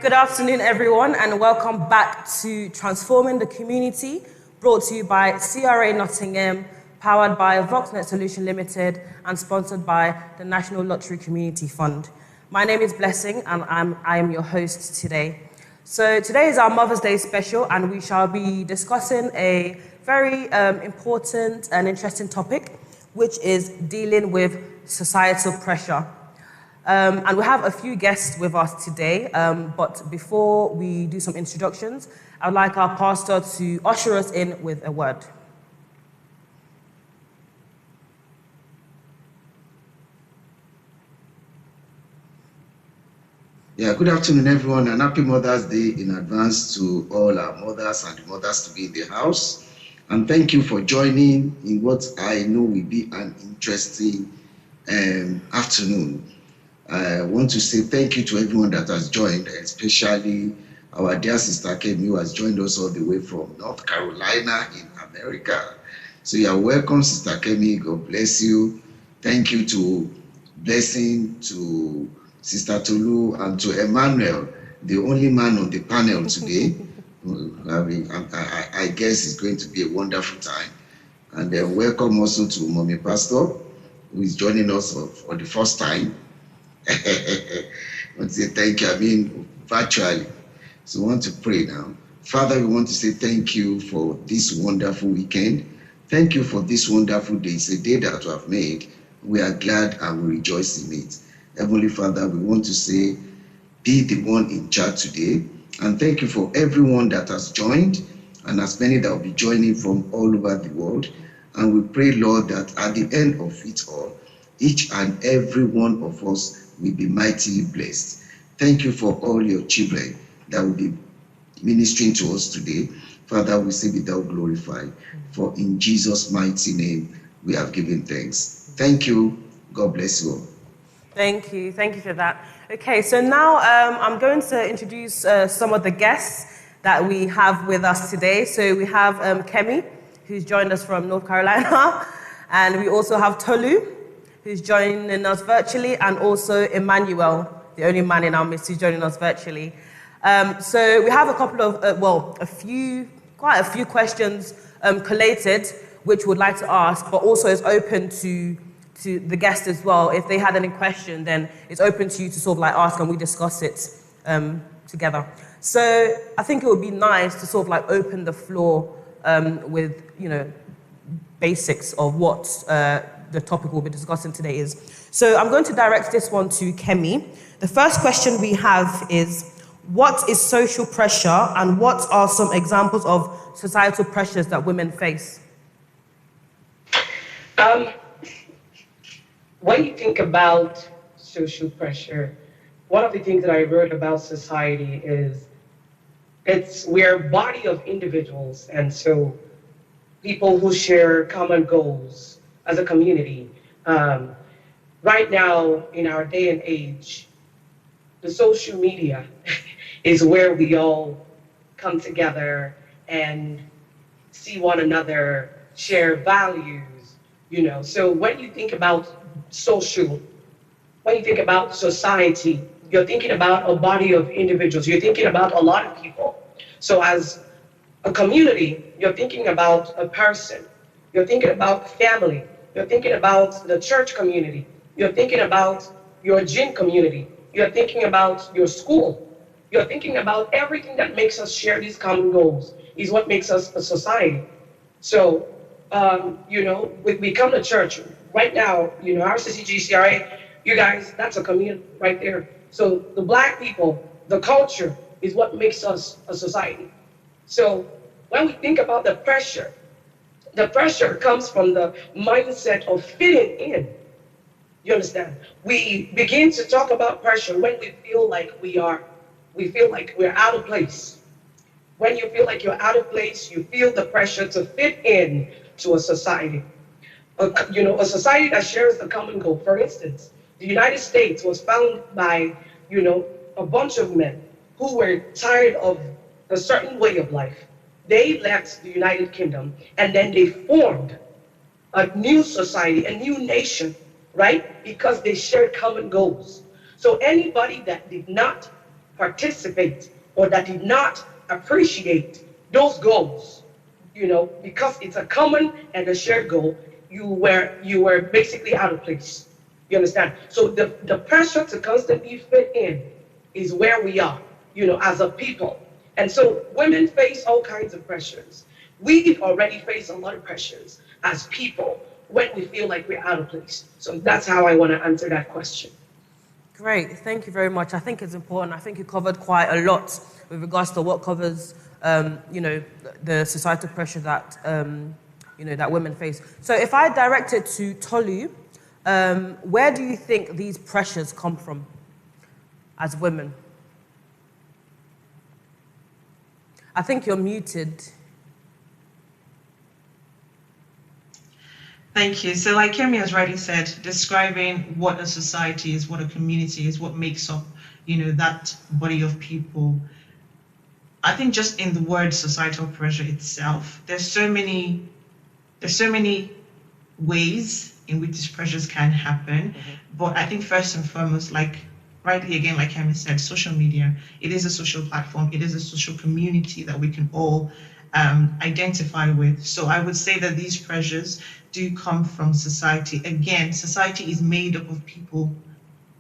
Good afternoon, everyone, and welcome back to Transforming the Community, brought to you by CRA Nottingham, powered by Voxnet Solution Limited, and sponsored by the National Lottery Community Fund. My name is Blessing, and I am your host today. So today is our Mother's Day special, and we shall be discussing a very important and interesting topic, which is dealing with societal pressure. And we have a few guests with us today, but before we do some introductions, I'd like our pastor to usher us in with a word. Yeah, good afternoon, everyone, and happy Mother's Day in advance to all our mothers and the mothers to be in the house. And thank you for joining in what I know will be an interesting afternoon. I want to say thank you to everyone that has joined, especially our dear sister Kemi, who has joined us all the way from North Carolina in America. So you are welcome, Sister Kemi. God bless you. Thank you to Blessing, to Sister Tolu, and to Emmanuel, the only man on the panel today. I guess it's going to be a wonderful time. And then welcome also to Mommy Pastor, who is joining us for the first time. I want to say thank you, virtually. So I want to pray now. Father, we want to say thank you for this wonderful weekend. Thank you for this wonderful day. It's a day that you have made. We are glad and we rejoice in it. Heavenly Father, we want to say, be the one in charge today. And thank you for everyone that has joined and as many that will be joining from all over the world. And we pray, Lord, that at the end of it all, each and every one of us will be mightily blessed. Thank you for all your children that will be ministering to us today. Father, we say be thou glorified. For in Jesus' mighty name, we have given thanks. Thank you. God bless you all. Thank you for that. Okay, so now I'm going to introduce some of the guests that we have with us today. So we have Kemi, who's joined us from North Carolina, and we also have Tolu, who's joining us virtually, and also Emmanuel, the only man in our midst who's joining us virtually. So we have a couple of, quite a few questions collated, which we'd like to ask, but also is open to the guests as well. If they had any question, then it's open to you to sort of like ask and we discuss it together. So I think it would be nice to sort of like open the floor with, basics of what the topic we'll be discussing today is. So I'm going to direct this one to Kemi. The first question we have is, what is social pressure and what are some examples of societal pressures that women face? When you think about social pressure, one of the things that I wrote about society is we're a body of individuals, and so people who share common goals as a community. Right now, in our day and age, the social media is where we all come together and see one another, share values, So when you think about when you think about society, you're thinking about a body of individuals. You're thinking about a lot of people. So as a community, you're thinking about a person. You're thinking about family. You're thinking about the church community. You're thinking about your gym community. You're thinking about your school. You're thinking about everything that makes us share these common goals is what makes us a society. So, we come to church right now, RCCG, you guys, that's a community right there. So the Black people, the culture is what makes us a society. So when we think about the pressure comes from the mindset of fitting in. You understand? We begin to talk about pressure when we feel like we're out of place. When you feel like you're out of place, you feel the pressure to fit in to a society. A society that shares a common goal. For instance, the United States was founded by, a bunch of men who were tired of a certain way of life. They left the United Kingdom and then they formed a new society, a new nation, right? Because they shared common goals. So anybody that did not participate or that did not appreciate those goals, because it's a common and a shared goal, you were basically out of place. You understand? So the pressure to constantly fit in is where we are, as a people. And so women face all kinds of pressures. We already face a lot of pressures as people when we feel like we're out of place. So that's how I want to answer that question. Great, thank you very much. I think it's important. I think you covered quite a lot with regards to what covers, the societal pressure that, that women face. So if I direct it to Tolu, where do you think these pressures come from as women? I think you're muted. Thank you. So like Kemi has rightly said, describing what a society is, what a community is, what makes up, that body of people. I think just in the word societal pressure itself, there's so many ways in which these pressures can happen. Mm-hmm. But I think first and foremost, like rightly again, like Kemi said, social media, it is a social platform, it is a social community that we can all identify with. So I would say that these pressures do come from society. Again, society is made up of people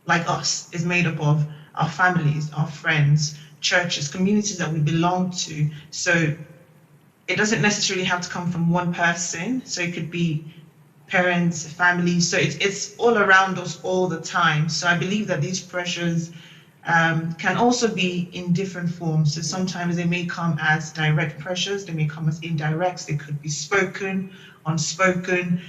like us, is made up of our families, our friends, churches, communities that we belong to. So it doesn't necessarily have to come from one person. So it could be parents, family. So it's all around us all the time. So I believe that these pressures can also be in different forms. So sometimes they may come as direct pressures, they may come as indirects, they could be spoken, unspoken,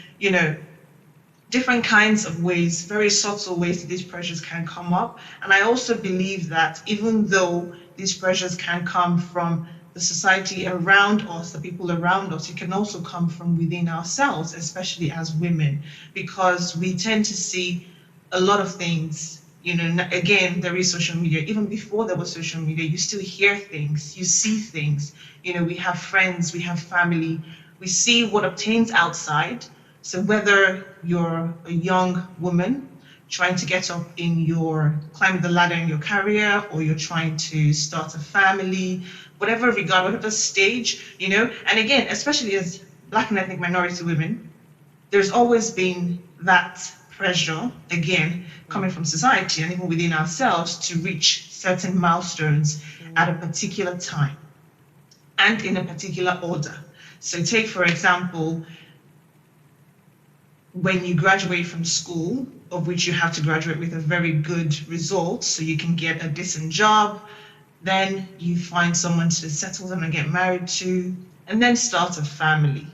different kinds of ways, very subtle ways that these pressures can come up. And I also believe that even though these pressures can come from the society around us, the people around us, it can also come from within ourselves, especially as women, because we tend to see a lot of things. Again, there is social media. Even before there was social media, you still hear things, you see things. We have friends, we have family, we see what obtains outside. So whether you're a young woman trying to get up climb the ladder in your career, or you're trying to start a family, whatever regard, whatever stage, and again, especially as Black and ethnic minority women, there's always been that pressure, again, coming from society and even within ourselves to reach certain milestones at a particular time and in a particular order. So take, for example, when you graduate from school, of which you have to graduate with a very good result so you can get a decent job, then you find someone to settle down and get married to, and then start a family.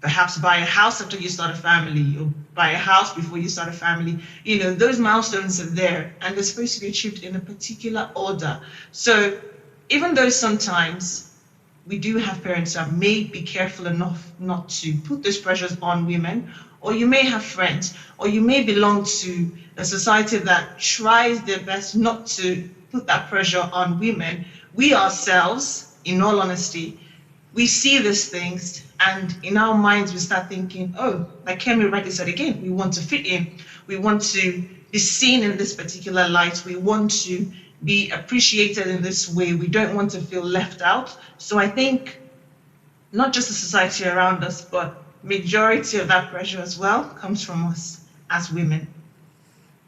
Perhaps buy a house after you start a family, or buy a house before you start a family. Those milestones are there, and they're supposed to be achieved in a particular order. So even though sometimes we do have parents that may be careful enough not to put those pressures on women, or you may have friends, or you may belong to a society that tries their best not to put that pressure on women, we ourselves, in all honesty, we see these things, and in our minds we start thinking, oh, like Kemi rightly said again, we want to fit in, we want to be seen in this particular light, we want to be appreciated in this way, we don't want to feel left out. So I think not just the society around us, but majority of that pressure as well comes from us as women.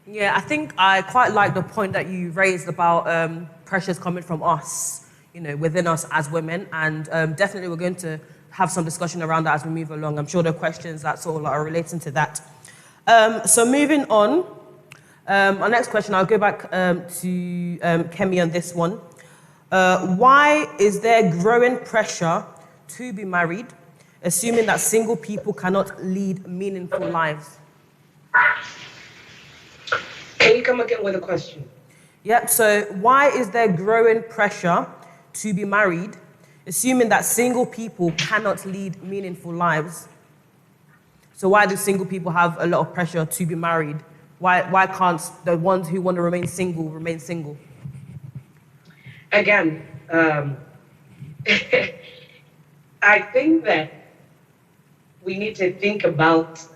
Yeah, I think I quite like the point that you raised about pressures coming from us, within us as women, and definitely we're going to have some discussion around that as we move along. I'm sure there are questions that sort of are relating to that. So moving on, our next question, I'll go back to Kemi on this one. Why is there growing pressure to be married, assuming that single people cannot lead meaningful lives? Can you come again with a question? Yep, so why is there growing pressure to be married, assuming that single people cannot lead meaningful lives? So why do single people have a lot of pressure to be married? Why can't the ones who want to remain single remain single? Again, I think that we need to think about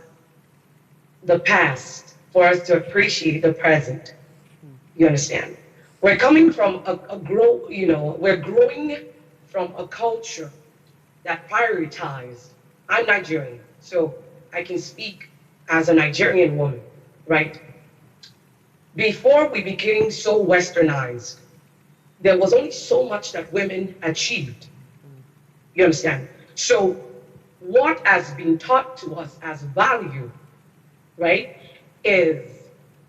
the past for us to appreciate the present. You understand? We're coming from we're growing from a culture that prioritized. I'm Nigerian, so I can speak as a Nigerian woman, right? Before we became so westernized, there was only so much that women achieved. You understand? So what has been taught to us as value, right, is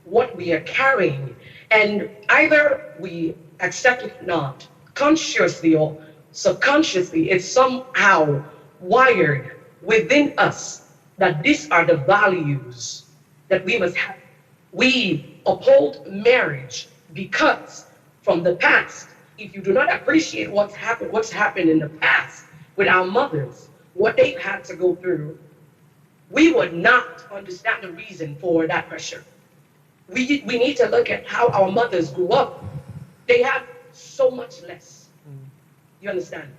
what we are carrying. And either we accept it or not, consciously or subconsciously, it's somehow wired within us that these are the values that we must have. We uphold marriage because from the past, if you do not appreciate what's happened in the past with our mothers, what they've had to go through, we would not understand the reason for that pressure. We need to look at how our mothers grew up. They have so much less. You understand?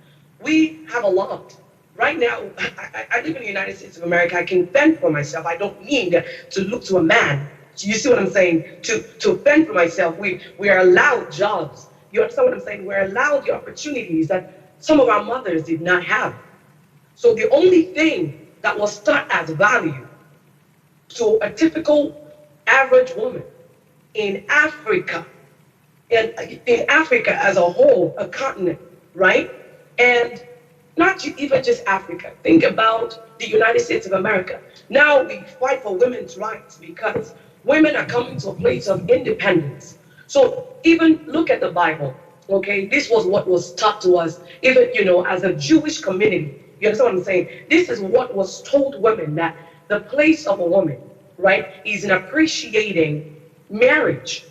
We have a lot. Right now, I live in the United States of America. I can fend for myself. I don't need to look to a man. You see what I'm saying? To fend for myself, we are allowed jobs. You understand what I'm saying? We're allowed the opportunities that some of our mothers did not have. So the only thing that was taught as value to a typical average woman in Africa, in Africa as a whole, a continent, right? And not even just Africa. Think about the United States of America. Now we fight for women's rights because women are coming to a place of independence. So even look at the Bible, okay? This was what was taught to us, even, as a Jewish community. You understand what I'm saying? This is what was told women, that the place of a woman, right, is in appreciating marriage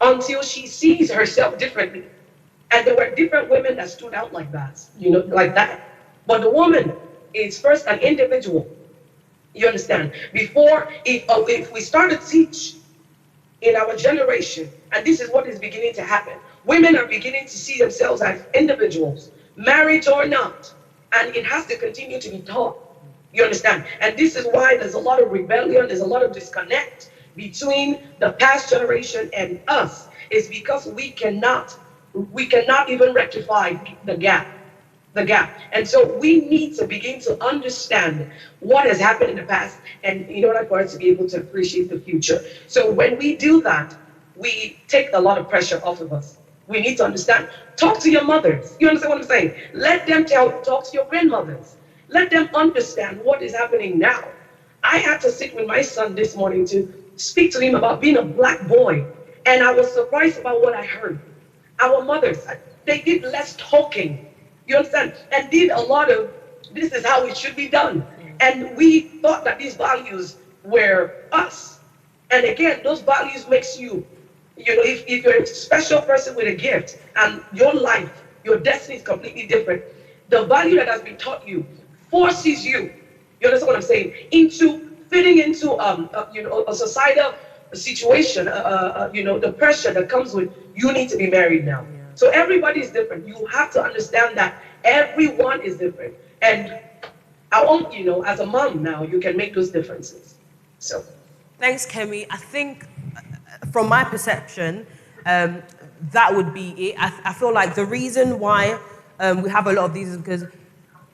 until she sees herself differently. And there were different women that stood out like that, like that. But the woman is first an individual. You understand? Before, if we start to teach in our generation, and this is what is beginning to happen, women are beginning to see themselves as individuals, married or not. And it has to continue to be taught. You understand? And this is why there's a lot of rebellion, there's a lot of disconnect between the past generation and us. It's because we cannot even rectify the gap. And so we need to begin to understand what has happened in the past, and in order for us to be able to appreciate the future. So when we do that, we take a lot of pressure off of us. We need to understand. Talk to your mothers. You understand what I'm saying? Let them talk to your grandmothers. Let them understand what is happening now. I had to sit with my son this morning to speak to him about being a black boy, and I was surprised about what I heard. Our mothers, they did less talking. You understand? And did a lot of, this is how it should be done. And we thought that these values were us. And again, those values makes you, if you're a special person with a gift and your life, your destiny is completely different, the value that has been taught you forces you, you understand what I'm saying, into fitting into a societal situation, the pressure that comes with, you need to be married now. Yeah. So everybody is different. You have to understand that everyone is different. And I want, as a mom now, you can make those differences. So. Thanks, Kemi. I think, from my perception, that would be it. I feel like the reason why we have a lot of these is because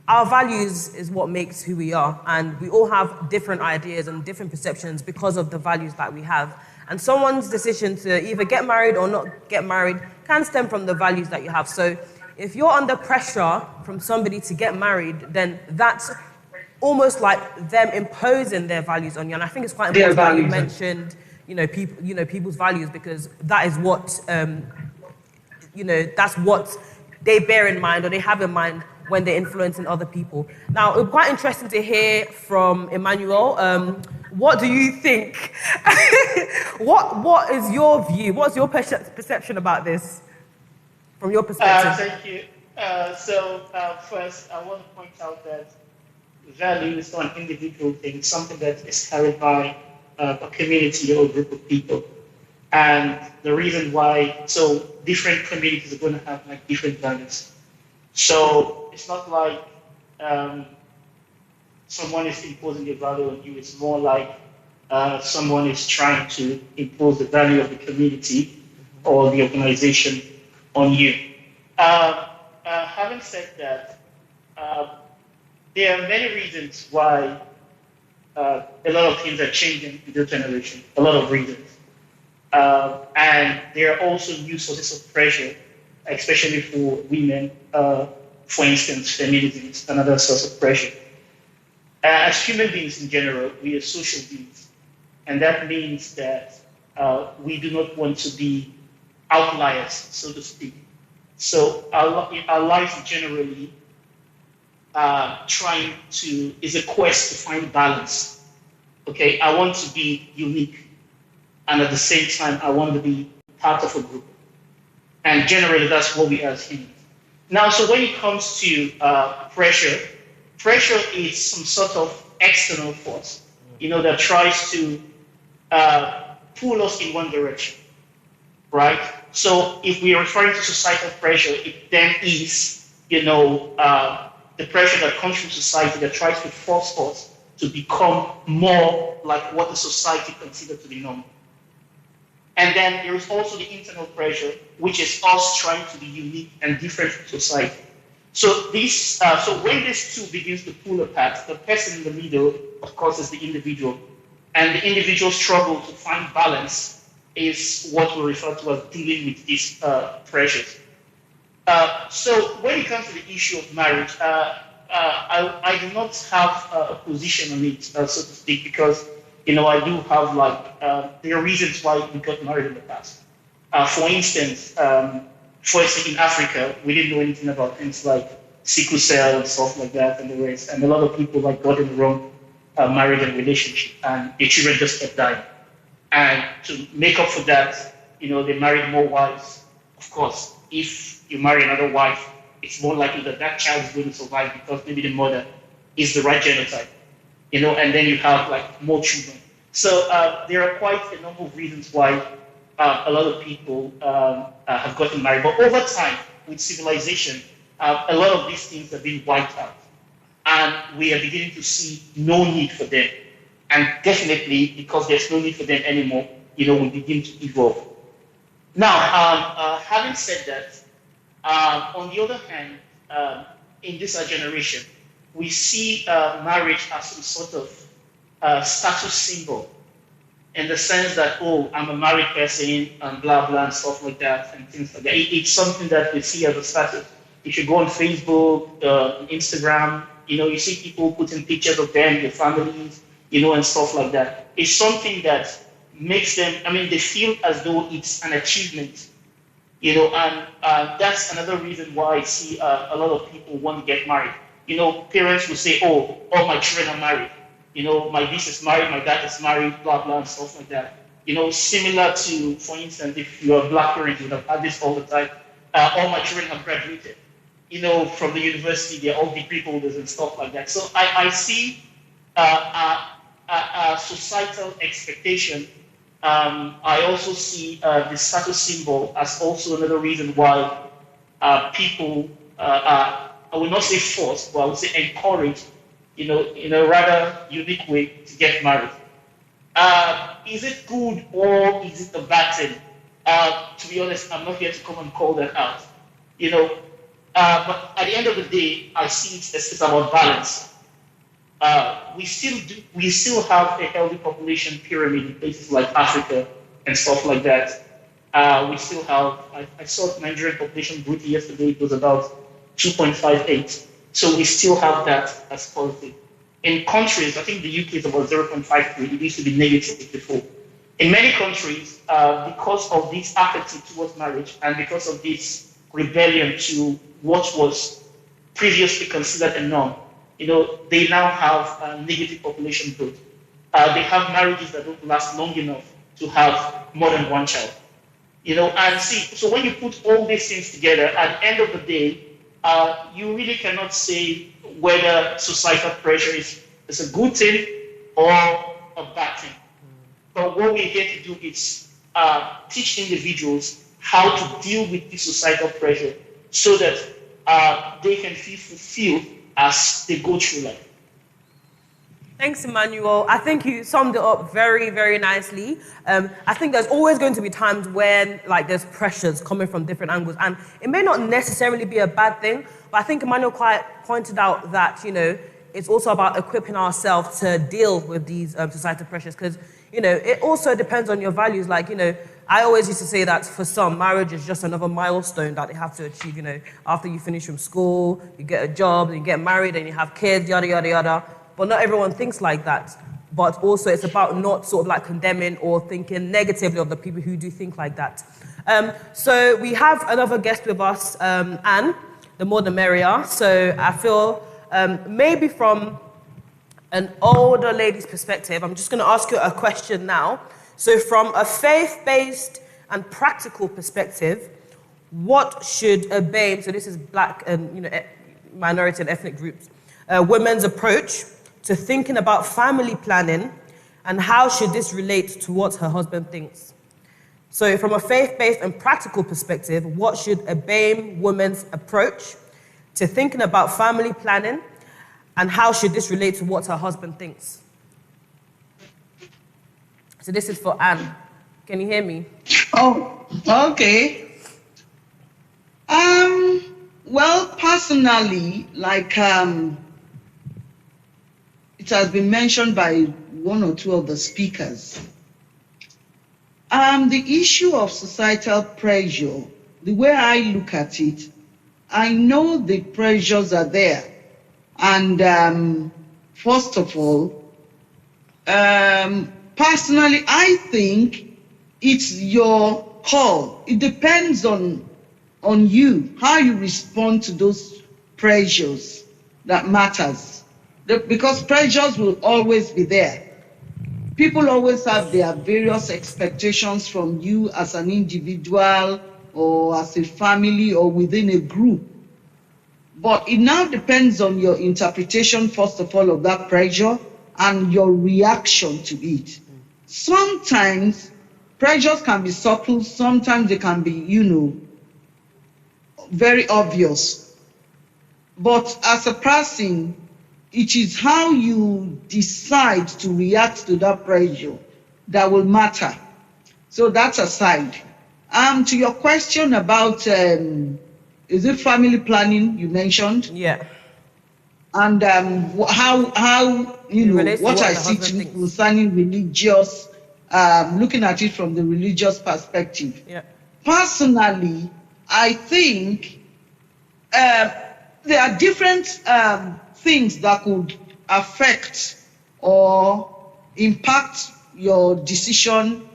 our values is what makes who we are, and we all have different ideas and different perceptions because of the values that we have. And someone's decision to either get married or not get married can stem from the values that you have. So if you're under pressure from somebody to get married, then that's almost like them imposing their values on you. And I think it's quite important that you mentioned, people's values, because that is what, that's what they bear in mind or they have in mind when they're influencing other people. Now, it's quite interesting to hear from Emmanuel. What do you think? What is your view? What's your perception about this, from your perspective? Thank you. First, I want to point out that value is not an individual thing. It's something that is carried by a community or a group of people. And the reason why, so different communities are going to have like different values. So it's not like someone is imposing a value on you. It's more like someone is trying to impose the value of the community or the organization on you. Having said that, there are many reasons why a lot of things are changing in this generation, a lot of reasons. And there are also new sources of pressure, especially for women. For instance, feminism is another source of pressure. As human beings in general, we are social beings. And that means that we do not want to be outliers, so to speak. So our life generally is a quest to find balance. Okay, I want to be unique, and at the same time, I want to be part of a group. And generally, that's what we are as humans. Now, so when it comes to pressure is some sort of external force, that tries to pull us in one direction, right? So if we are referring to societal pressure, it then is, the pressure that comes from society that tries to force us to become more like what the society considers to be normal. And then there is also the internal pressure, which is us trying to be unique and different from society. So so when this two begins to pull apart, the person in the middle, of course, is the individual. And the individual struggle to find balance is what we refer to as dealing with these pressures. So when it comes to the issue of marriage, I do not have a position on it, so to speak, because I do have there are reasons why we got married in the past. For instance, in Africa, we didn't know anything about things like sickle cell and stuff like that and the rest. And a lot of people got in the wrong marriage and relationship, and the children just kept dying. And to make up for that, they married more wives. Of course, if you marry another wife, it's more likely that child is going to survive because maybe the mother is the right genotype. And then you have more children. So there are quite a number of reasons why a lot of people have gotten married. But over time, with civilization, a lot of these things have been wiped out. And we are beginning to see no need for them. And definitely, because there's no need for them anymore, we begin to evolve. Now, having said that, on the other hand, in this generation, we see marriage as some sort of status symbol, in the sense that, I'm a married person and blah, blah, and stuff like that, and things like that. It's something that we see as a status. If you go on Facebook, Instagram, you see people putting pictures of them, their families, and stuff like that. It's something that makes them, they feel as though it's an achievement, and that's another reason why I see a lot of people want to get married. Parents will say, all my children are married. My this is married, my dad is married, blah, blah, and stuff like that. Similar to, for instance, if you're a black parent, you would have had this all the time. All my children have graduated. From the university, they're all degree holders and stuff like that. So I see a societal expectation. I also see the status symbol as also another reason why people I will not say forced, but I would say encouraged, in a rather unique way to get married. Is it good or is it a bad thing? To be honest, I'm not here to come and call that out. But at the end of the day, I see it's about balance. We still have a healthy population pyramid in places like Africa and stuff like that. We still have, I saw Nigerian population growth yesterday, it was about 2.58. So we still have that as positive. In countries, I think the UK is about 0.53. It used to be negative before. In many countries, because of this apathy towards marriage and because of this rebellion to what was previously considered a norm, they now have negative population growth. They have marriages that don't last long enough to have more than one child. And see, so when you put all these things together, at the end of the day, you really cannot say whether societal pressure is a good thing or a bad thing. But what we're here to do is teach individuals how to deal with this societal pressure so that they can feel fulfilled as they go through life. Thanks, Emmanuel. I think you summed it up very, very nicely. I think there's always going to be times when, like, there's pressures coming from different angles, and it may not necessarily be a bad thing, but I think Emmanuel quite pointed out that, you know, it's also about equipping ourselves to deal with these societal pressures, because, you know, it also depends on your values. Like, you know, I always used to say that for some, marriage is just another milestone that they have to achieve, you know, after you finish from school, you get a job, and you get married, and you have kids, yada, yada, yada. But not everyone thinks like that. But also it's about not sort of like condemning or thinking negatively of the people who do think like that. So we have another guest with us, Anne, the more the merrier. So I feel maybe from an older lady's perspective, I'm just going to ask you a question now. So from a faith-based and practical perspective, what should a BAME, so this is black and, you know, minority and ethnic groups, women's approach to thinking about family planning, and how should this relate to what her husband thinks? So from a faith-based and practical perspective, what should a BAME woman's approach to thinking about family planning, and how should this relate to what her husband thinks? So this is for Anne. Can you hear me? Oh, okay. Well, personally, like it has been mentioned by one or two of the speakers, the issue of societal pressure, the way I look at it, I know the pressures are there. And first of all, personally, I think it's your call. It depends on you, how you respond to those pressures that matters. Because pressures will always be there. People always have their various expectations from you as an individual or as a family or within a group. But it now depends on your interpretation, first of all, of that pressure and your reaction to it. Sometimes pressures can be subtle, sometimes they can be, you know, very obvious. But as a person, it is how you decide to react to that pressure that will matter. So that's aside. To your question about, is it family planning you mentioned? Yeah. And how you know, what I see to concerning religious, looking at it from the religious perspective. Yeah. Personally, I think there are different things that could affect or impact your decision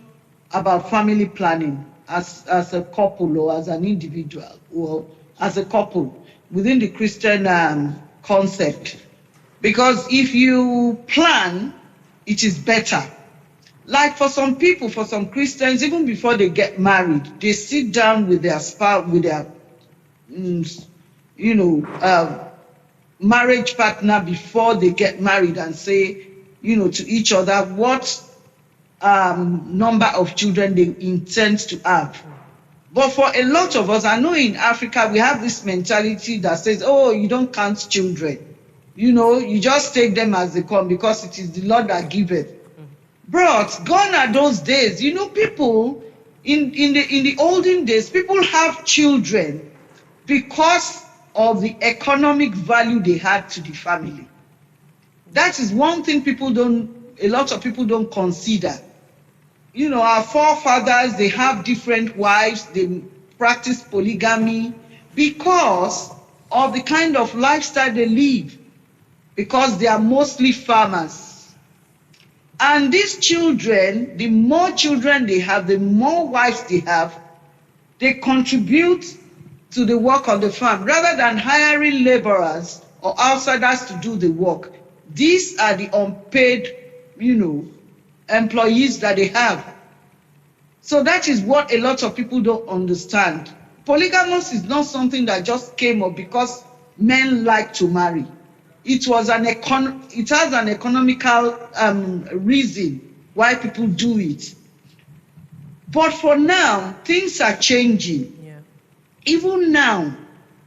about family planning as a couple or as an individual or as a couple within the Christian concept. Because if you plan, it is better. Like for some people, for some Christians, even before they get married, they sit down with their spouse, with their, marriage partner before they get married and say, to each other what number of children they intend to have. But for a lot of us, I know in Africa, we have this mentality that says, oh, you don't count children. You just take them as they come because it is the Lord that giveth. But gone are those days. People in the olden days, people have children because of the economic value they had to the family. That is one thing a lot of people don't consider. Our forefathers, they have different wives, they practice polygamy because of the kind of lifestyle they live, because they are mostly farmers. And these children, the more children they have, the more wives they have, they contribute to the work on the farm rather than hiring laborers or outsiders to do the work. These are the unpaid, employees that they have. So that is what a lot of people don't understand. Polygamous is not something that just came up because men like to marry. It has an economical reason why people do it. But for now, things are changing. Yeah. Even now,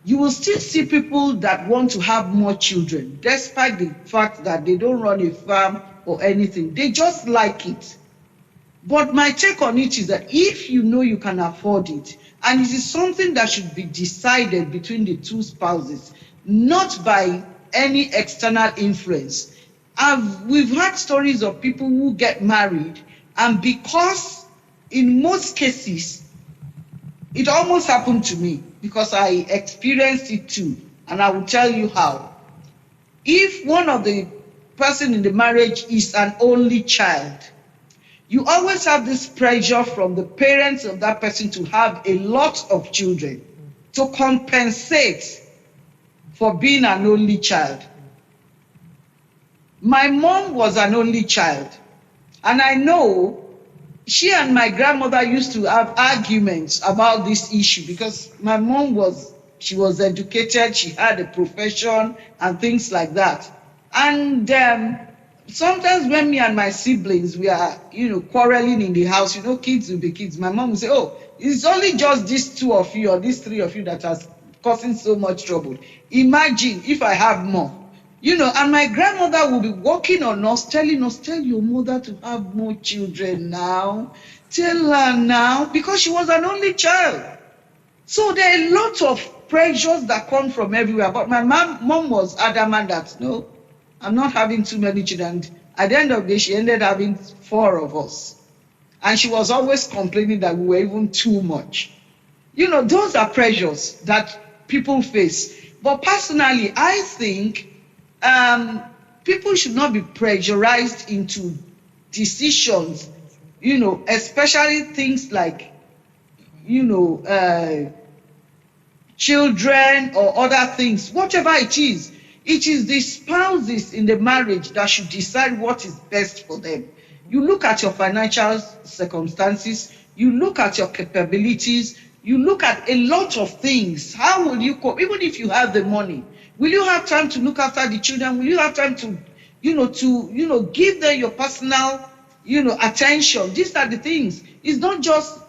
you will still see people that want to have more children, despite the fact that they don't run a farm or anything. They just like it. But my take on it is that if you know you can afford it, and it is something that should be decided between the two spouses, not by any external influence. We've had stories of people who get married, and because in most cases, it almost happened to me because I experienced it too, and I will tell you how. If one of the person in the marriage is an only child, you always have this pressure from the parents of that person to have a lot of children to compensate for being an only child. My mom was an only child, and I know she and my grandmother used to have arguments about this issue because my mom was educated, she had a profession and things like that. And sometimes when me and my siblings, we are, quarreling in the house, kids will be kids. My mom will say, oh, it's only just these two of you or these three of you that are causing so much trouble. Imagine if I have more. And my grandmother will be working on us, telling us, tell your mother to have more children now. Tell her now, because she was an only child. So there are a lot of pressures that come from everywhere. But my mom was adamant that, no, I'm not having too many children. At the end of the day, she ended having 4 of us. And she was always complaining that we were even too much. Those are pressures that people face. But personally, I think people should not be pressurized into decisions, especially things like, children or other things, whatever it is. It is the spouses in the marriage that should decide what is best for them. You look at your financial circumstances, you look at your capabilities, you look at a lot of things. How will you cope? Even if you have the money, will you have time to look after the children? Will you have time to, give them your personal, attention? These are the things. It's not just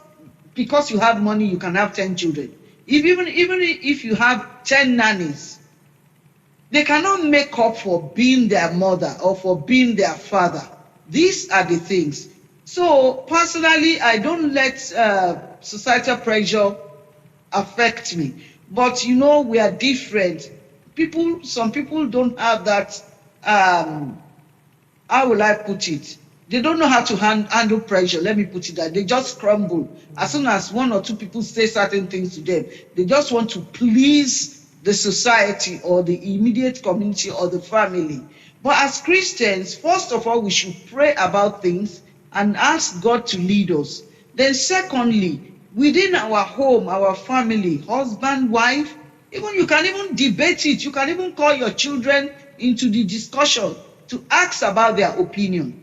because you have money, you can have 10 children. Even if you have 10 nannies, they cannot make up for being their mother or for being their father. These are the things. So personally, I don't let societal pressure affect me. But we are different. Some people don't have that, how will I put it? They don't know how to handle pressure. Let me put it that. They just crumble. As soon as 1 or 2 people say certain things to them, they just want to please the society or the immediate community or the family. But as Christians, first of all, we should pray about things and ask God to lead us. Then secondly, within our home, our family, husband, wife, you can even debate it. You can even call your children into the discussion to ask about their opinion.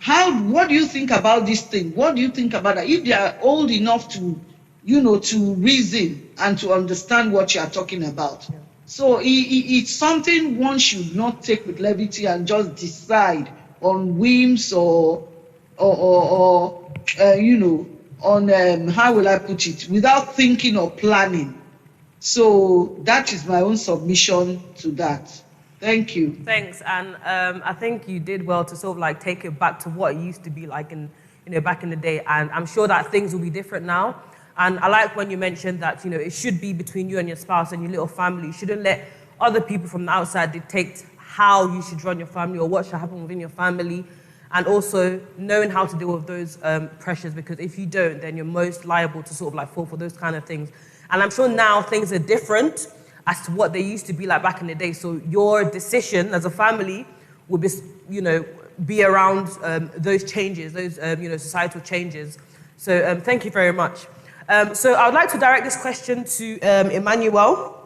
What do you think about this thing? What do you think about that? If they are old enough to, to reason and to understand what you are talking about. Yeah. So it's something one should not take with levity and just decide on whims or how will I put it, without thinking or planning. So that is my own submission to that. Thank you. Thanks, and I think you did well to sort of take it back to what it used to be like back in the day, and I'm sure that things will be different now. And I like when you mentioned that it should be between you and your spouse and your little family. You shouldn't let other people from the outside dictate how you should run your family or what should happen within your family, and also knowing how to deal with those pressures, because if you don't, then you're most liable to sort of fall for those kind of things. And I'm sure now things are different as to what they used to be like back in the day. So your decision as a family would be, be around those changes, those, societal changes. So thank you very much. So I would like to direct this question to Emmanuel.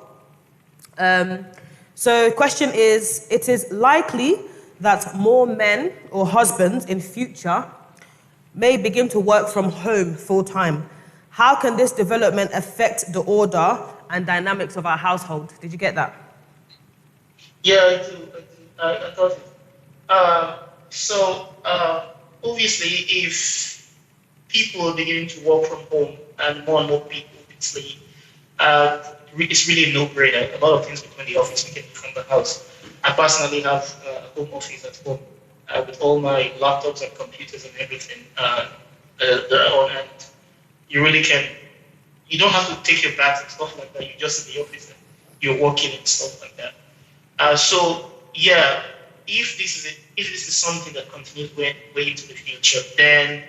So the question is, it is likely that more men or husbands in future may begin to work from home full time. How can this development affect the order and dynamics of our household? Did you get that? Yeah, I do. I got it. Obviously, if people are beginning to work from home and more people, obviously, it's really a no-brainer. A lot of things we do in the office we can do from the house. I personally have a home office at home with all my laptops and computers and everything on, and you really can. You don't have to take your bath and stuff like that. You're just in the office and you're working and stuff like that. So yeah, if this is something that continues way into the future, then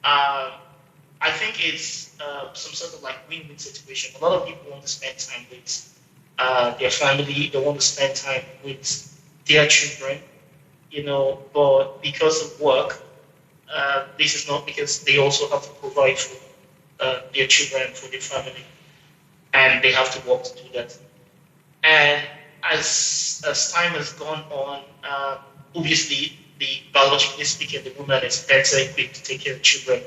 I think it's some sort of like win-win situation. A lot of people want to spend time with their family. They want to spend time with their children, but because of work, this is not, because they also have to provide for their children, for their family, and they have to work to do that. And as time has gone on, obviously, biologically speaking, the woman is better equipped to take care of children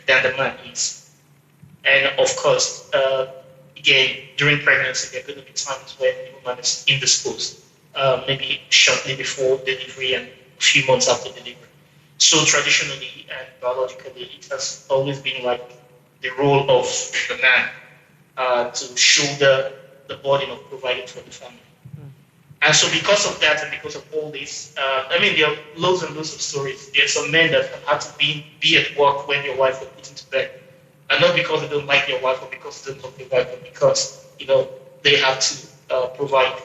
than the man is. And of course, again, during pregnancy, there are going to be times when the woman is indisposed, maybe shortly before delivery and a few months after delivery. So traditionally and biologically, it has always been like the role of the man to shoulder the burden of providing for the family. And so because of that and because of all this, there are loads and loads of stories. There are some men that have had to be at work when your wife was put into bed. And not because they don't like their wife or because they don't love their wife, but because, they have to provide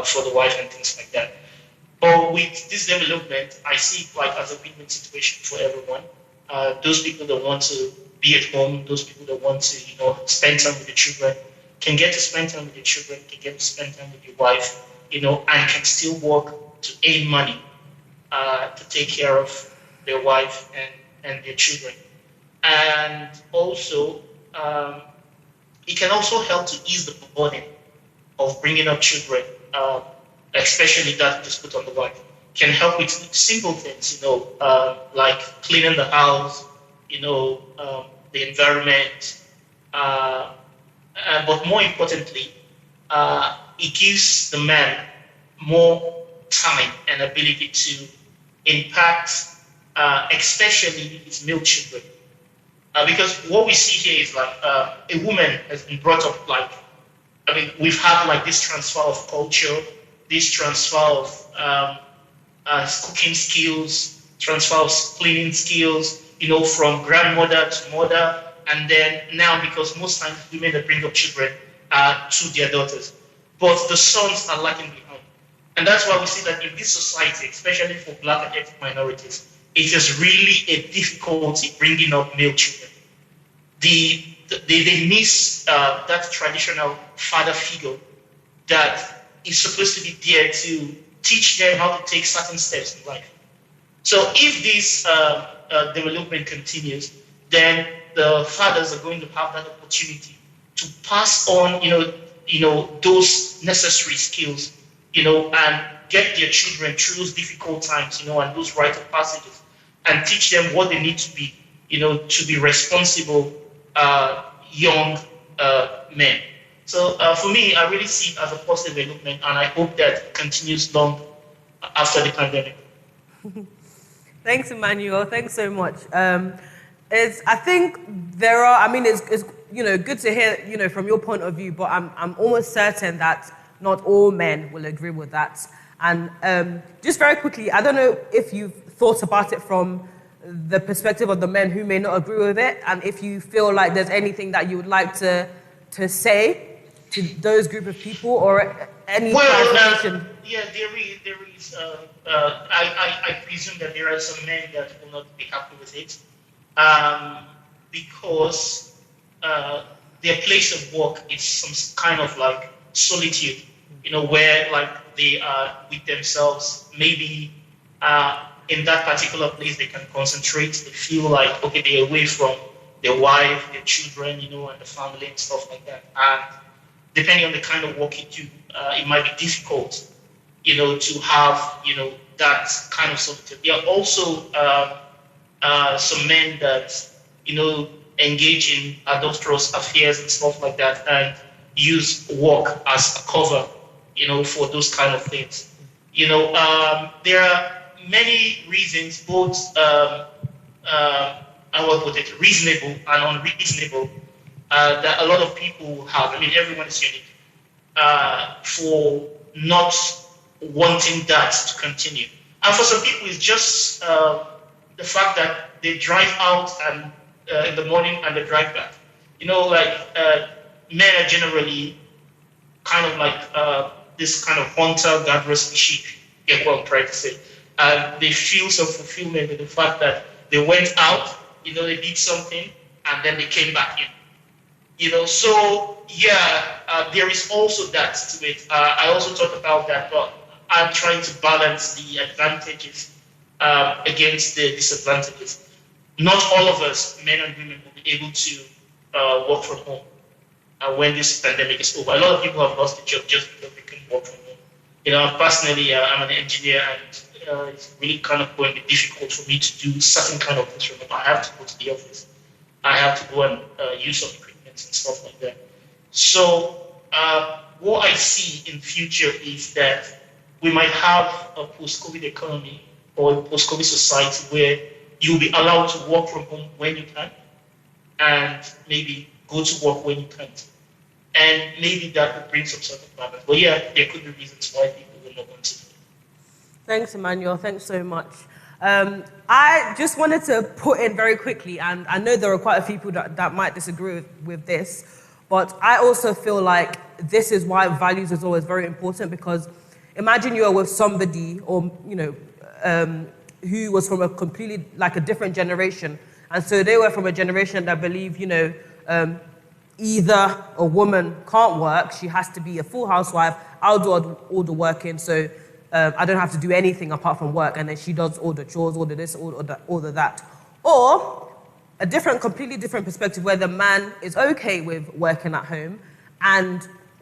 for the wife and things like that. But with this development, I see it like as a win-win situation for everyone. Those people that want to be at home, those people that want to, spend time with the children, can get to spend time with your children, can get to spend time with your wife, and can still work to earn money to take care of their wife and their children. And also, it can also help to ease the burden of bringing up children, especially that just put on the wife. Can help with simple things, like cleaning the house, the environment, but more importantly, it gives the man more time and ability to impact, especially his male children. Because what we see here is like a woman has been brought up we've had like this transfer of culture, this transfer of cooking skills, transfer of cleaning skills, from grandmother to mother. And then now, because most times women that bring up children to their daughters, but the sons are lagging behind. And that's why we see that in this society, especially for Black and ethnic minorities, it is really a difficulty bringing up male children. They miss that traditional father figure that is supposed to be there to teach them how to take certain steps in life. So if this development continues, then the fathers are going to have that opportunity to pass on, those necessary skills, and get their children through those difficult times, and those rite of passages, and teach them what they need to be, to be responsible young men. So for me, I really see it as a positive development, and I hope that continues long after the pandemic. Thanks, Emmanuel. Thanks so much. I think there are. It's good to hear from your point of view, but I'm almost certain that not all men will agree with that. And just very quickly, I don't know if you've thought about it from the perspective of the men who may not agree with it, and if you feel like there's anything that you would like to say to those group of people, or any clarification. There is. I presume that there are some men that will not be happy with it, because their place of work is some kind of like solitude, where like they are with themselves. Maybe in that particular place they can concentrate. They feel like, okay, they're away from their wife, their children, and the family and stuff like that. And depending on the kind of work you do, it might be difficult, to have, that kind of solitude. There are also some men that, engage in adulterous affairs and stuff like that, and use work as a cover, for those kind of things. There are many reasons, both reasonable and unreasonable, that a lot of people have. I mean, everyone is unique for not wanting that to continue. And for some people, it's just the fact that they drive out and in the morning and they drive back. You know, like men are generally kind of like this kind of hunter-gatherer species, get what I'm trying to say. And they feel some fulfillment in the fact that they went out, you know, they did something, and then they came back in. You know, so yeah, there is also that to it. I also talk about that, but I'm trying to balance the advantages against the disadvantages. Not all of us, men and women, will be able to work from home when this pandemic is over. A lot of people have lost their job just because they couldn't work from home. You know, personally, I'm an engineer, and it's really kind of going to be difficult for me to do certain kind of things from home. I have to go to the office. I have to go and use some equipment and stuff like that. So what I see in future is that we might have a post-COVID economy or a post-COVID society where you'll be allowed to work from home when you can, and maybe go to work when you can't. And maybe that will bring some sort of balance. But yeah, there could be reasons why people will not want to. Thanks, Emmanuel. Thanks so much. I just wanted to put in very quickly, and I know there are quite a few people that might disagree with this, but I also feel like this is why values is always very important, because imagine you're with somebody, or, you know, who was from a completely, like a different generation. And so they were from a generation that believed, you know, either a woman can't work, she has to be a full housewife, I'll do all the working, so I don't have to do anything apart from work, and then she does all the chores, all the this, all the that. Or a completely different perspective where the man is okay with working at home,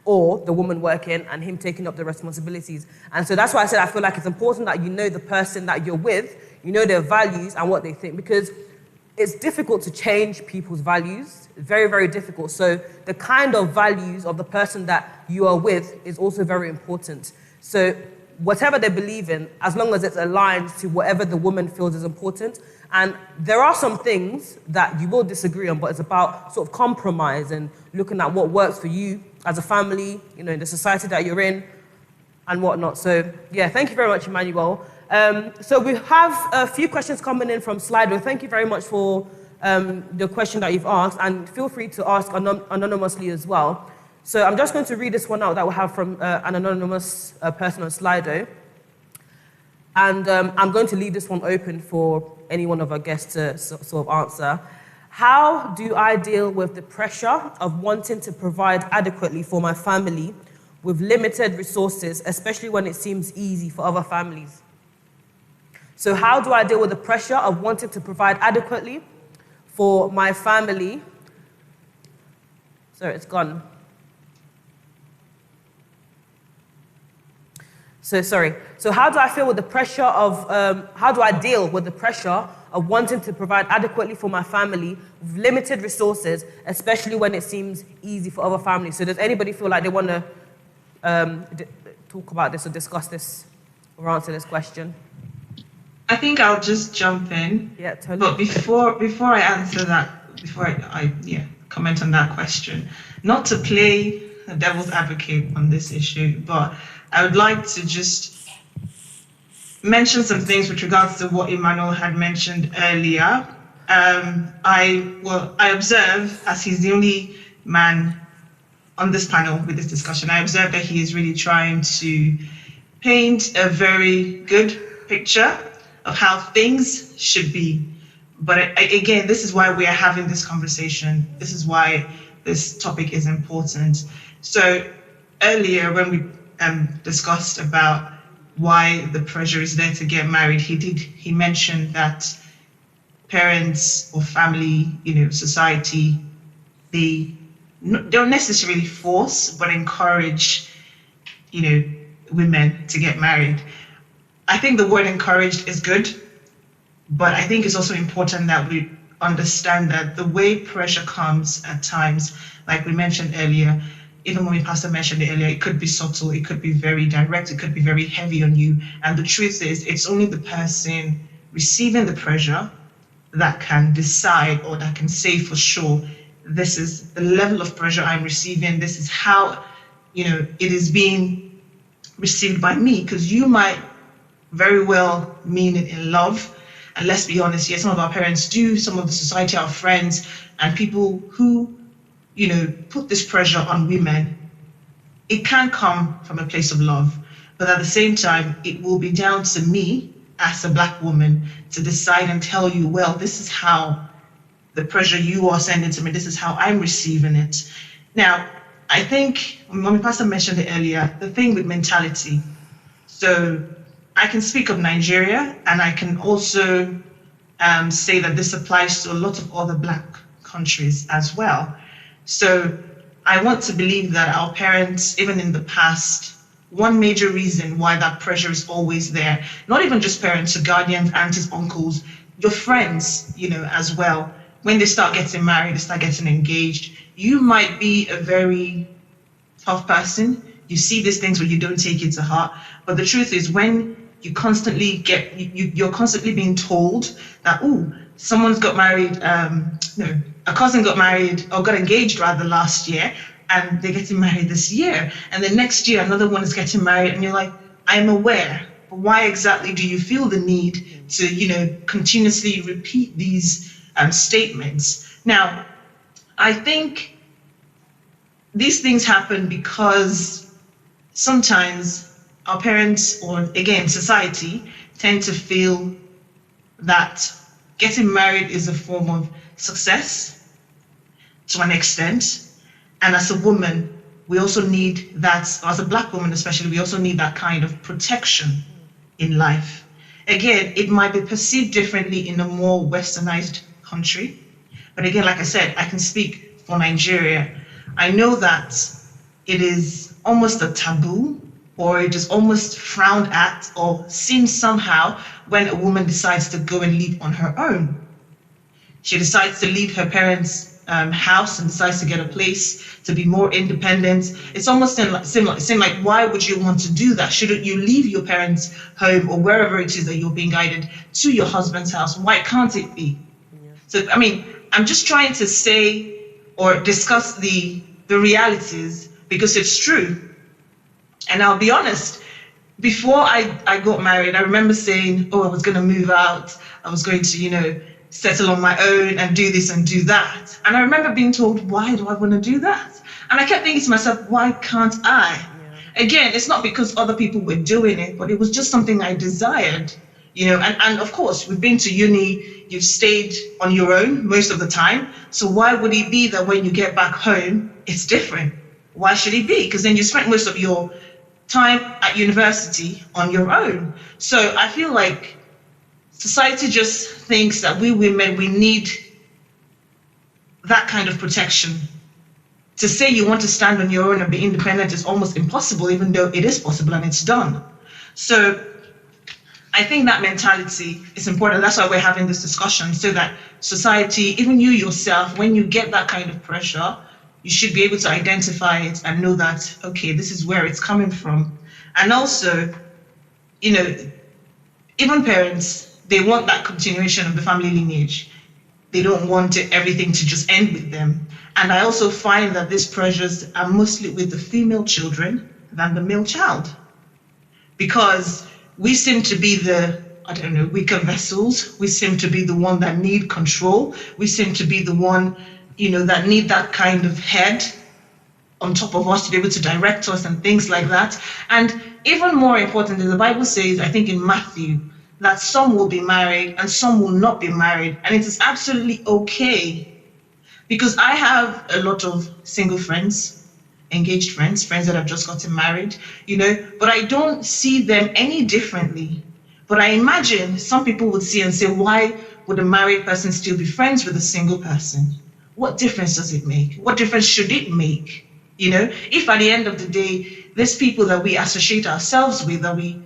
or the woman working and him taking up the responsibilities. And so that's why I said I feel like it's important that you know the person that you're with, you know their values and what they think, because it's difficult to change people's values, very, very difficult. So the kind of values of the person that you are with is also very important. So whatever they believe in, as long as it's aligned to whatever the woman feels is important. And there are some things that you will disagree on, but it's about sort of compromise and looking at what works for you as a family, you know, in the society that you're in and whatnot. So yeah, thank you very much, Emmanuel. So we have a few questions coming in from Slido. Thank you very much for the question that you've asked, and feel free to ask anonymously as well. So I'm just going to read this one out that we have from an anonymous person on Slido. And I'm going to leave this one open for any one of our guests to sort of answer. How do I deal with the pressure of wanting to provide adequately for my family with limited resources, especially when it seems easy for other families? So how do I deal with the pressure of wanting to provide adequately for my family? Sorry, it's gone. So how do I deal with the pressure of wanting to provide adequately for my family with limited resources, especially when it seems easy for other families? So does anybody feel like they want to talk about this or discuss this or answer this question? I think I'll just jump in. Yeah, totally. But before I answer that, before I comment on that question, not to play the devil's advocate on this issue, but I would like to just mention some things with regards to what Emmanuel had mentioned earlier. I observe, as he's the only man on this panel with this discussion, I observe that he is really trying to paint a very good picture of how things should be. But again, this is why we are having this conversation. This is why this topic is important. So earlier when we discussed about why the pressure is there to get married, he mentioned that parents or family, society, they don't necessarily force, but encourage, women to get married. I think the word encouraged is good, but I think it's also important that we understand that the way pressure comes at times, like we mentioned earlier, even when Pastor mentioned it earlier, it could be subtle, it could be very direct, it could be very heavy on you. And the truth is, it's only the person receiving the pressure that can decide or that can say for sure this is the level of pressure I'm receiving, this is how, it is being received by me, because you might very well mean it in love. And let's be honest, yes, some of our parents do, some of the society, our friends, and people who, put this pressure on women. It can come from a place of love, but at the same time, it will be down to me as a Black woman to decide and tell you, well, this is how the pressure you are sending to me, this is how I'm receiving it. Now, I think, Mommy Pastor mentioned it earlier, the thing with mentality. So I can speak of Nigeria, and I can also say that this applies to a lot of other Black countries as well. So I want to believe that our parents, even in the past, one major reason why that pressure is always there, not even just parents, guardians, aunties, uncles, your friends, as well. When they start getting married, they start getting engaged, you might be a very tough person. You see these things, but you don't take it to heart. But the truth is, when you constantly you're constantly being told that, someone's got married, a cousin got married, or got engaged rather last year, and they're getting married this year. And the next year, another one is getting married, and you're like, I'm aware, but why exactly do you feel the need to, continuously repeat these statements? Now, I think these things happen because sometimes our parents, or again, society, tend to feel that getting married is a form of success to an extent. And as a woman, we also need that, as a Black woman especially, we also need that kind of protection in life. Again, it might be perceived differently in a more westernized country. But again, like I said, I can speak for Nigeria. I know that it is almost a taboo, or it is almost frowned at or seen somehow when a woman decides to go and live on her own. She decides to leave her parents' house and decides to get a place to be more independent. It's almost seem like, why would you want to do that? Shouldn't you leave your parents' home or wherever it is that you're being guided to your husband's house? Why can't it be? Yeah. So, I'm just trying to say or discuss the realities, because it's true. And I'll be honest, before I got married, I remember saying, I was going to move out. I was going to, settle on my own and do this and do that. And I remember being told, why do I want to do that? And I kept thinking to myself, why can't I? Yeah. Again, it's not because other people were doing it, but it was just something I desired, and of course, we've been to uni, you've stayed on your own most of the time. So why would it be that when you get back home, it's different? Why should it be? Because then you spent most of your time at university on your own. So I feel like society just thinks that we women, we need that kind of protection. To say you want to stand on your own and be independent is almost impossible, even though it is possible and it's done. So I think that mentality is important. That's why we're having this discussion, so that society, even you yourself, when you get that kind of pressure, you should be able to identify it and know that, okay, this is where it's coming from. And also, even parents, they want that continuation of the family lineage. They don't want everything to just end with them. And I also find that these pressures are mostly with the female children than the male child. Because we seem to be the, weaker vessels. We seem to be the one that need control. We seem to be the one, that need that kind of head on top of us to be able to direct us and things like that. And even more importantly, the Bible says, I think in Matthew, that some will be married and some will not be married. And it is absolutely okay, because I have a lot of single friends, engaged friends that have just gotten married, but I don't see them any differently. But I imagine some people would see and say, why would a married person still be friends with a single person? What difference does it make? What difference should it make? If at the end of the day, there's people that we associate ourselves with, that we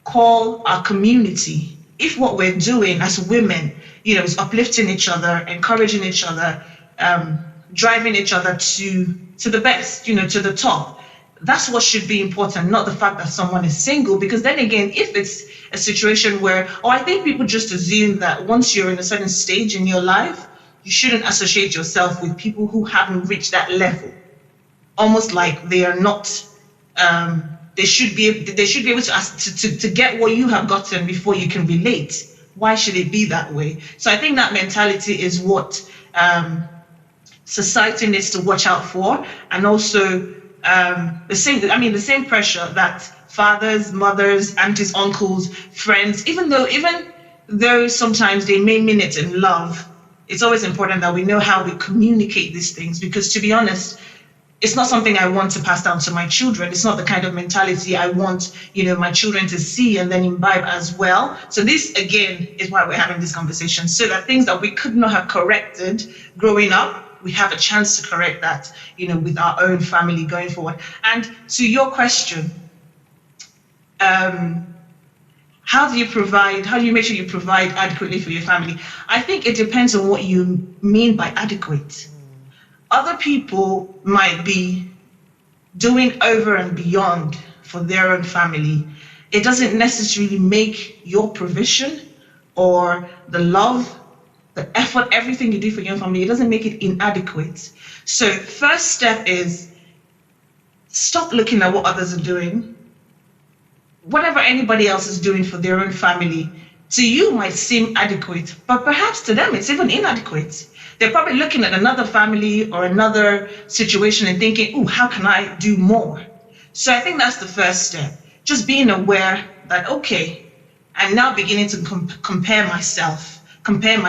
call our community, if what we're doing as women, is uplifting each other, encouraging each other, driving each other to the best, to the top, that's what should be important, not the fact that someone is single. Because then again, if it's a situation where, I think people just assume that once you're in a certain stage in your life, you shouldn't associate yourself with people who haven't reached that level. Almost like they are not, they should be able to get what you have gotten before you can relate. Why should it be that way? So I think that mentality is what society needs to watch out for, and also the same pressure that fathers, mothers, aunties, uncles, friends, even though sometimes they may mean it in love, it's always important that we know how we communicate these things, because to be honest, it's not something I want to pass down to my children. It's not the kind of mentality I want, my children to see and then imbibe as well. So this, again, is why we're having this conversation, so that things that we could not have corrected growing up, we have a chance to correct that, with our own family going forward. And to your question, how do you make sure you provide adequately for your family? I think it depends on what you mean by adequate. Other people might be doing over and beyond for their own family. It doesn't necessarily make your provision or the love, the effort, everything you do for your family, it doesn't make it inadequate. So first step is stop looking at what others are doing. Whatever anybody else is doing for their own family, to you might seem adequate, but perhaps to them it's even inadequate. They're probably looking at another family or another situation and thinking, oh, how can I do more? So I think that's the first step. Just being aware that, okay, I'm now beginning to compare my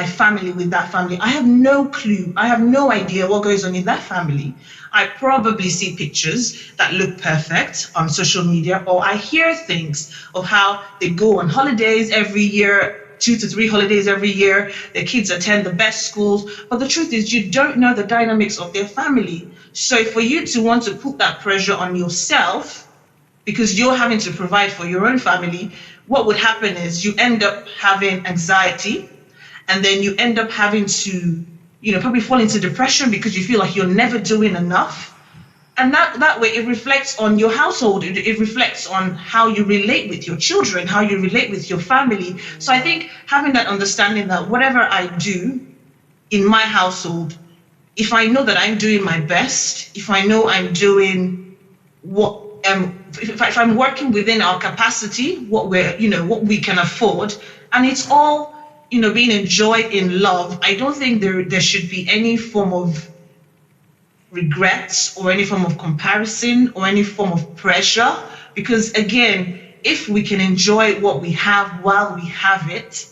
family with that family. I have no clue. I have no idea what goes on in that family. I probably see pictures that look perfect on social media, or I hear things of how they go on holidays every year, 2 to 3 holidays every year. Their kids attend the best schools. But the truth is, you don't know the dynamics of their family. So for you to want to put that pressure on yourself, because you're having to provide for your own family, what would happen is you end up having anxiety, and then you end up having to, probably fall into depression because you feel like you're never doing enough. And that way it reflects on your household. It reflects on how you relate with your children, how you relate with your family. So I think having that understanding that whatever I do in my household, if I know that I'm doing my best, if I know I'm doing what, if I'm working within our capacity, what we can afford, and it's all, being enjoyed in love, I don't think there should be any form of regrets or any form of comparison or any form of pressure. Because again, if we can enjoy what we have while we have it,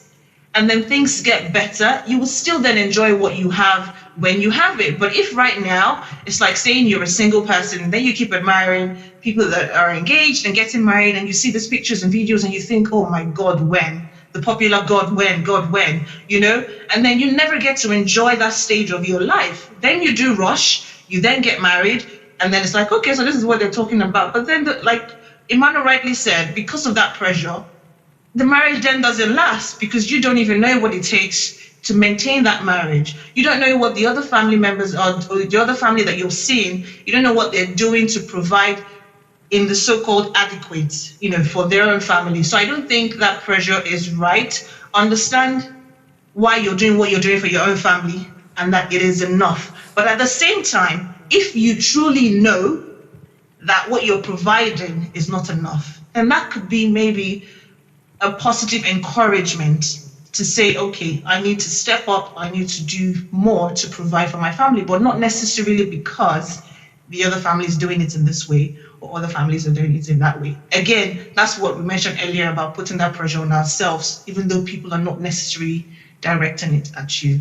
and then things get better, you will still then enjoy what you have when you have it. But if right now, it's like saying you're a single person, and then you keep admiring people that are engaged and getting married, and you see these pictures and videos and you think, oh my God, when? The popular God when, and then you never get to enjoy that stage of your life. Then you do rush, you then get married, and then it's like, okay, so this is what they're talking about. But then, like Emmanuel rightly said, because of that pressure, the marriage then doesn't last, because you don't even know what it takes to maintain that marriage. You don't know what the other family members are, or the other family that you're seeing, you don't know what they're doing to provide in the so-called adequate, for their own family. So I don't think that pressure is right. Understand why you're doing what you're doing for your own family, and that it is enough. But at the same time, if you truly know that what you're providing is not enough, and that could be maybe a positive encouragement to say, okay, I need to step up, I need to do more to provide for my family, but not necessarily because the other family is doing it in this way or other families are doing it in that way. Again, that's what we mentioned earlier about putting that pressure on ourselves, even though people are not necessarily directing it at you.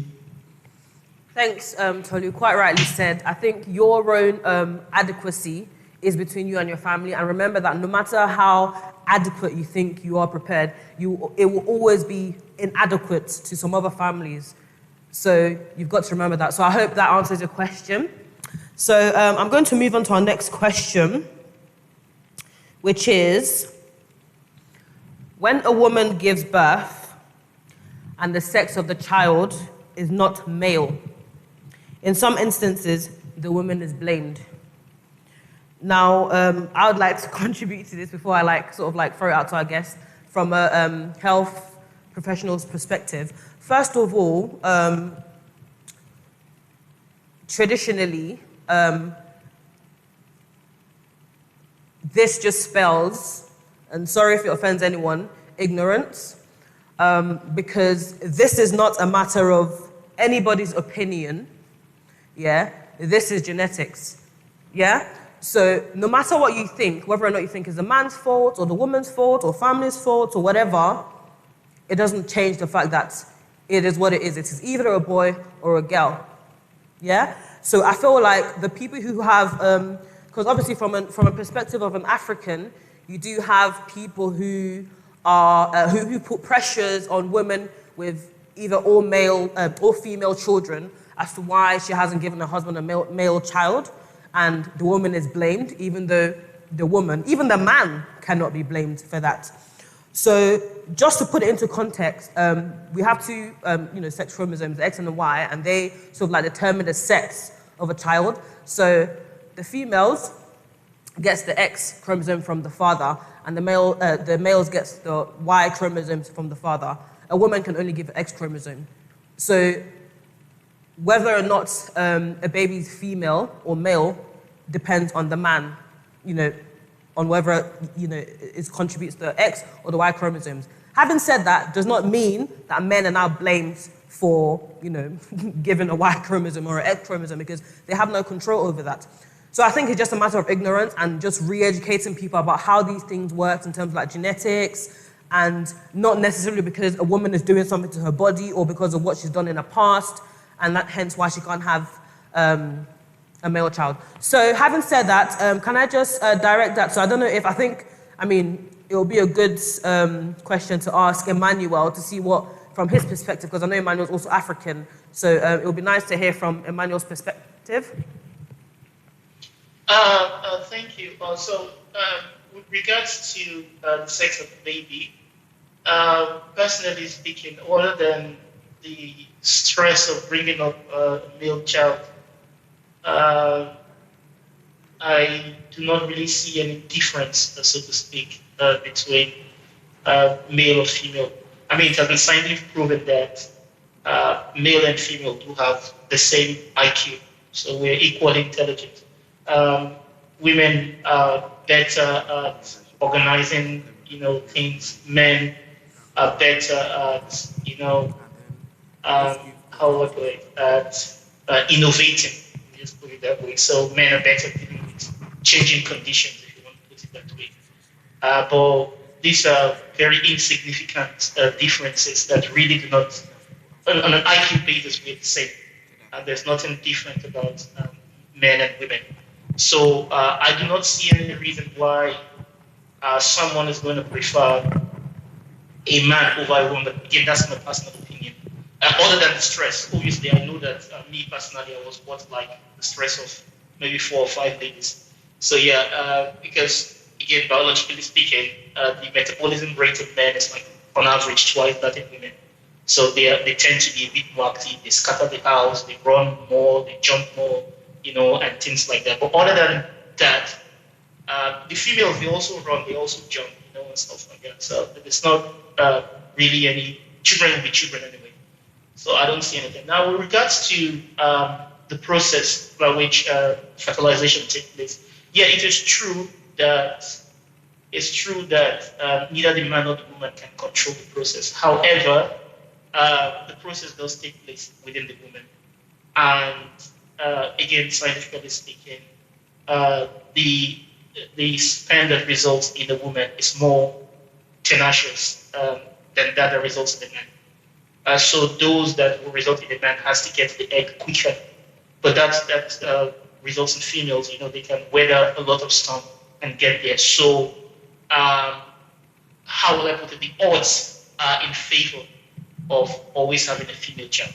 Thanks, Tolu. Quite rightly said. I think your own adequacy is between you and your family. And remember that no matter how adequate you think you are prepared, it will always be inadequate to some other families. So you've got to remember that. So I hope that answers your question. So I'm going to move on to our next question, which is, when a woman gives birth and the sex of the child is not male, in some instances, the woman is blamed. Now, I would like to contribute to this before I throw it out to our guests from a health professional's perspective. First of all, traditionally, this just spells, and sorry if it offends anyone, ignorance, because this is not a matter of anybody's opinion, yeah? This is genetics, yeah? So no matter what you think, whether or not you think it's the man's fault or the woman's fault or family's fault or whatever, it doesn't change the fact that it is what it is. It is either a boy or a girl, yeah? So I feel like the people who have, because obviously from a perspective of an African, you do have people who are, who put pressures on women with either all male or female children as to why she hasn't given her husband a male child, and the woman is blamed, even though even the man cannot be blamed for that. So just to put it into context, we have two sex chromosomes, the X and the Y, and they sort of like determine the sex of a child. So the females gets the X chromosome from the father, and the males gets the Y chromosomes from the father. A woman can only give an X chromosome. So whether or not a baby's female or male depends on the man, on whether, it contributes to the X or the Y chromosomes. Having said that, does not mean that men are now blamed for, giving a Y chromosome or an X chromosome, because they have no control over that. So I think it's just a matter of ignorance and just re-educating people about how these things work in terms of like genetics, and not necessarily because a woman is doing something to her body or because of what she's done in the past, and that hence why she can't have a male child. So having said that, can I just direct that? So I don't know if, it will be a good question to ask Emmanuel to see what, from his perspective, because I know Emmanuel's also African, so it would be nice to hear from Emmanuel's perspective. Thank you. With regards to the sex of the baby, personally speaking, other than the stress of bringing up a male child, I do not really see any difference, so to speak, between male or female. It has been scientifically proven that male and female do have the same IQ, so we're equally intelligent. Women are better at organizing, things. Men are better at, innovating. Just put it that way. So men are better at dealing with changing conditions, if you want to put it that way. But these are very insignificant differences that really do not, on an IQ basis, we're the same. There's nothing different about men and women. So I do not see any reason why someone is going to prefer a man over a woman. But again, that's my personal opinion. Other than the stress, obviously, I know that me personally, I was what, like the stress of maybe 4 or 5 days. So yeah, because again, biologically speaking, the metabolism rate of men is like on average twice that in women. So they tend to be a bit more active. They scatter the house, they run more, they jump more, and things like that. But other than that, the females, they also run, they also jump, and stuff like that. So it's not really any, children will be children anyway. So I don't see anything. Now, with regards to the process by which fertilization takes place, yeah, it is true that neither the man nor the woman can control the process. However, the process does take place within the woman. And again, scientifically speaking, the sperm that results in the woman is more tenacious than that results in the man. So those that will result in the man has to get the egg quicker. But that results in females, they can weather a lot of storm and get there. So how will I put it? The odds are in favor of always having a female child.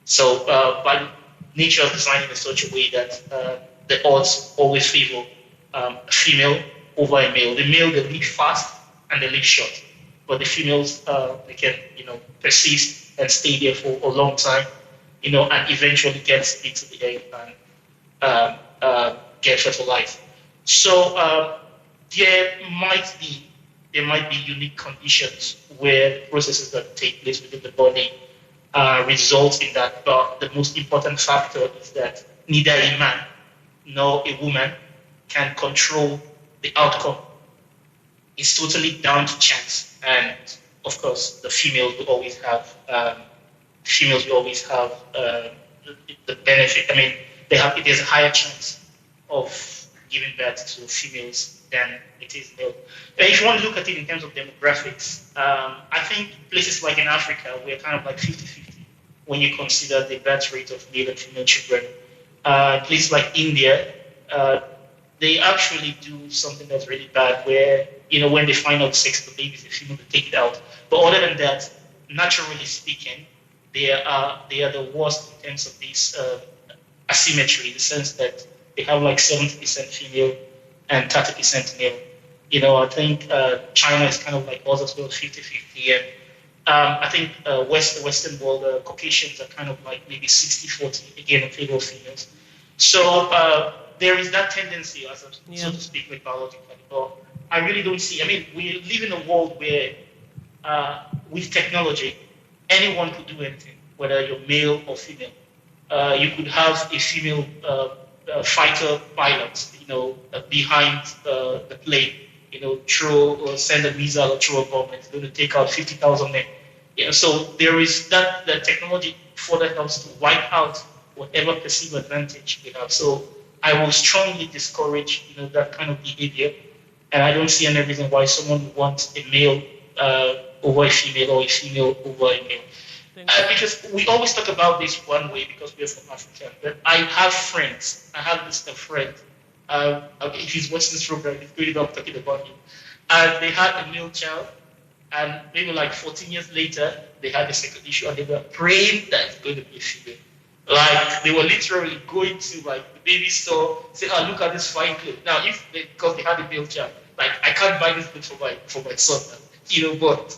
So by nature of designing in such a way that the odds always favor female over a male. The male, they live fast and they live short. But the females, they can, persist and stay there for a long time, and eventually get into the egg and get fertilized. So there might be unique conditions where processes that take place within the body results in that. But the most important factor is that neither a man nor a woman can control the outcome. It's totally down to chance, and of course, the females will always have the benefit. I mean, there's a higher chance of giving birth to females than it is male. But if you want to look at it in terms of demographics, I think places like in Africa, we're kind of like 50-50 when you consider the birth rate of male and female children. Places like India, they actually do something that's really bad where, when they find out sex of the babies, the female, they take it out. But other than that, naturally speaking, they are the worst in terms of this asymmetry, in the sense that they have like 70% female and 30% male. I think China is kind of like us as well, 50-50. And I think the Western world, Caucasians are kind of like maybe 60-40, again, in favor of females. So there is that tendency, so to speak, like biologically. But I really don't see, we live in a world where with technology, anyone could do anything, whether you're male or female. You could have a female fighter pilot, behind the plane, send a missile or throw a bomb. It's going to take out 50,000 men. So there is that the technology further helps to wipe out whatever perceived advantage we have. So I will strongly discourage, that kind of behavior, and I don't see any reason why someone would want a male over a female or a female over a male. Because we always talk about this one way because we're from Africa. But I have friends. I have this friend. If he's watching this program, he's going to be talking about him. And they had a male child, and maybe like 14 years later, they had a second issue, and they were praying that it's going to be a female. Like they were literally going to like the baby store, say, "Oh, look at this fine clothes." Now, because they had a male child, like I can't buy this clothes for my son, but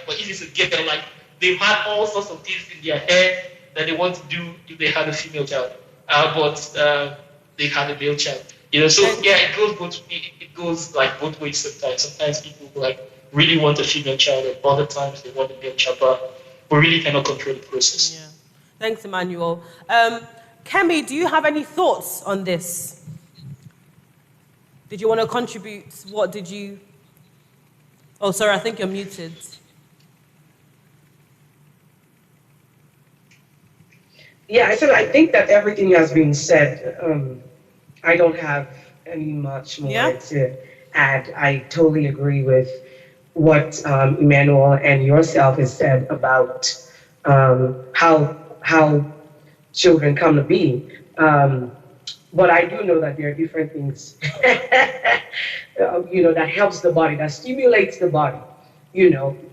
but if it's a girl, like they've had all sorts of things in their head that they want to do if they had a female child, but they had a male child. So yeah, it goes like both ways sometimes. Sometimes people like really want a female child, and other times they want a male child, but we really cannot control the process. Yeah. Thanks, Emmanuel. Kemi, do you have any thoughts on this? Did you want to contribute? What did you... Oh, sorry, I think you're muted. Yeah, I think that everything has been said. I don't have any much more to add. I totally agree with what Emmanuel and yourself has said about how children come to be. But I do know that there are different things, that helps the body, that stimulates the body.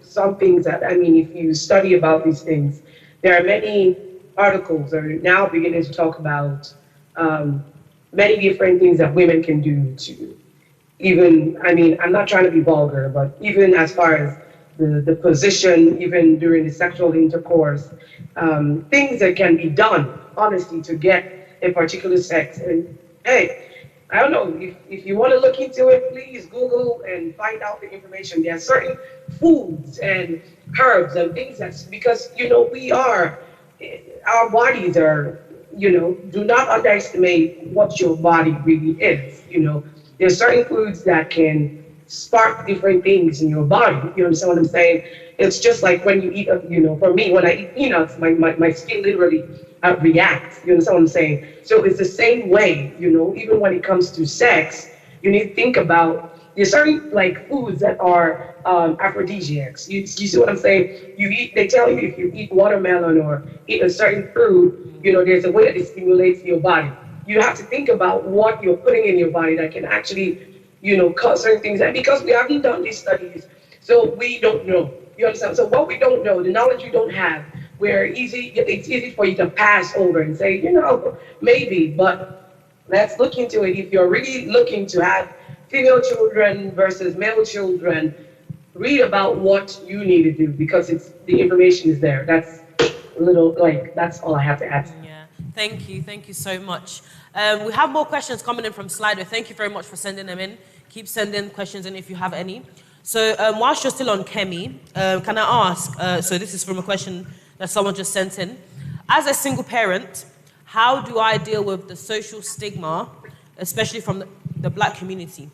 Some things that, if you study about these things, there are many articles are now beginning to talk about many different things that women can do to even, I'm not trying to be vulgar, but even as far as the position, even during the sexual intercourse, things that can be done, honestly, to get a particular sex. And hey, I don't know, if you want to look into it, please Google and find out the information. There are certain foods and herbs and things because, our bodies are, do not underestimate what your body really is. There are certain foods that can spark different things in your body. You understand what I'm saying? It's just like when you eat, for me, when I eat peanuts, my skin literally reacts. You understand what I'm saying? So it's the same way, even when it comes to sex, you need to think about, there's certain foods that are aphrodisiacs. You see what I'm saying? They tell you if you eat watermelon or eat a certain fruit, there's a way that it stimulates your body. You have to think about what you're putting in your body that can actually, cause certain things. And because we haven't done these studies, so we don't know. You understand? So what we don't know, the knowledge you don't have, it's easy for you to pass over and say, maybe, but let's look into it. If you're really looking to have female children versus male children, read about what you need to do because the information is there. That's a little, that's all I have to add. Yeah, thank you so much. We have more questions coming in from Slido. Thank you very much for sending them in. Keep sending questions in if you have any. So whilst you're still on Kemi, can I ask, so this is from a question that someone just sent in. As a single parent, how do I deal with the social stigma, especially from the Black community?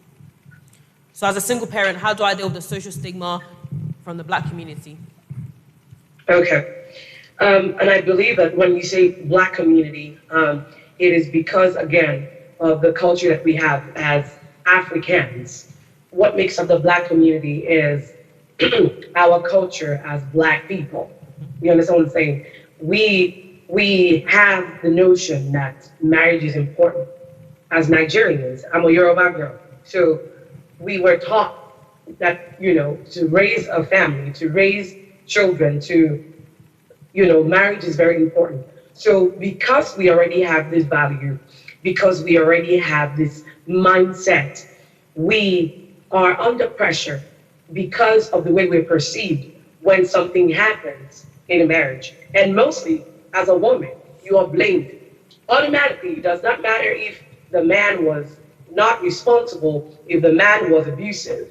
So as a single parent, how do I deal with the social stigma from the Black community? Okay. And I believe that when we say Black community, it is because, again, of the culture that we have as Africans. What makes up the Black community is our culture as Black people. You understand what I'm saying? We have the notion that marriage is important. As Nigerians, I'm a Yoruba girl, so we were taught that, to raise a family, to raise children, marriage is very important. So because we already have this value, because we already have this mindset, we are under pressure because of the way we're perceived when something happens in a marriage. And mostly, as a woman, you are blamed. Automatically, it does not matter if the man was not responsible, if the man was abusive.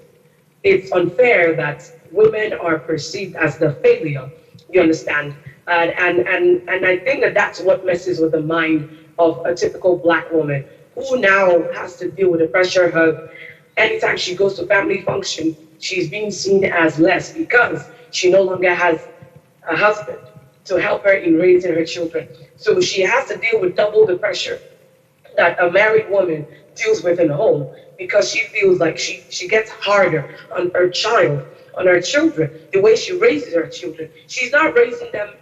It's unfair that women are perceived as the failure, you understand? And I think that that's what messes with the mind of a typical Black woman who now has to deal with the pressure of anytime she goes to family function, she's being seen as less because she no longer has a husband to help her in raising her children. So she has to deal with double the pressure that a married woman deals with in the home because she feels like she gets harder on her child, on her children, the way she raises her children. She's not raising them,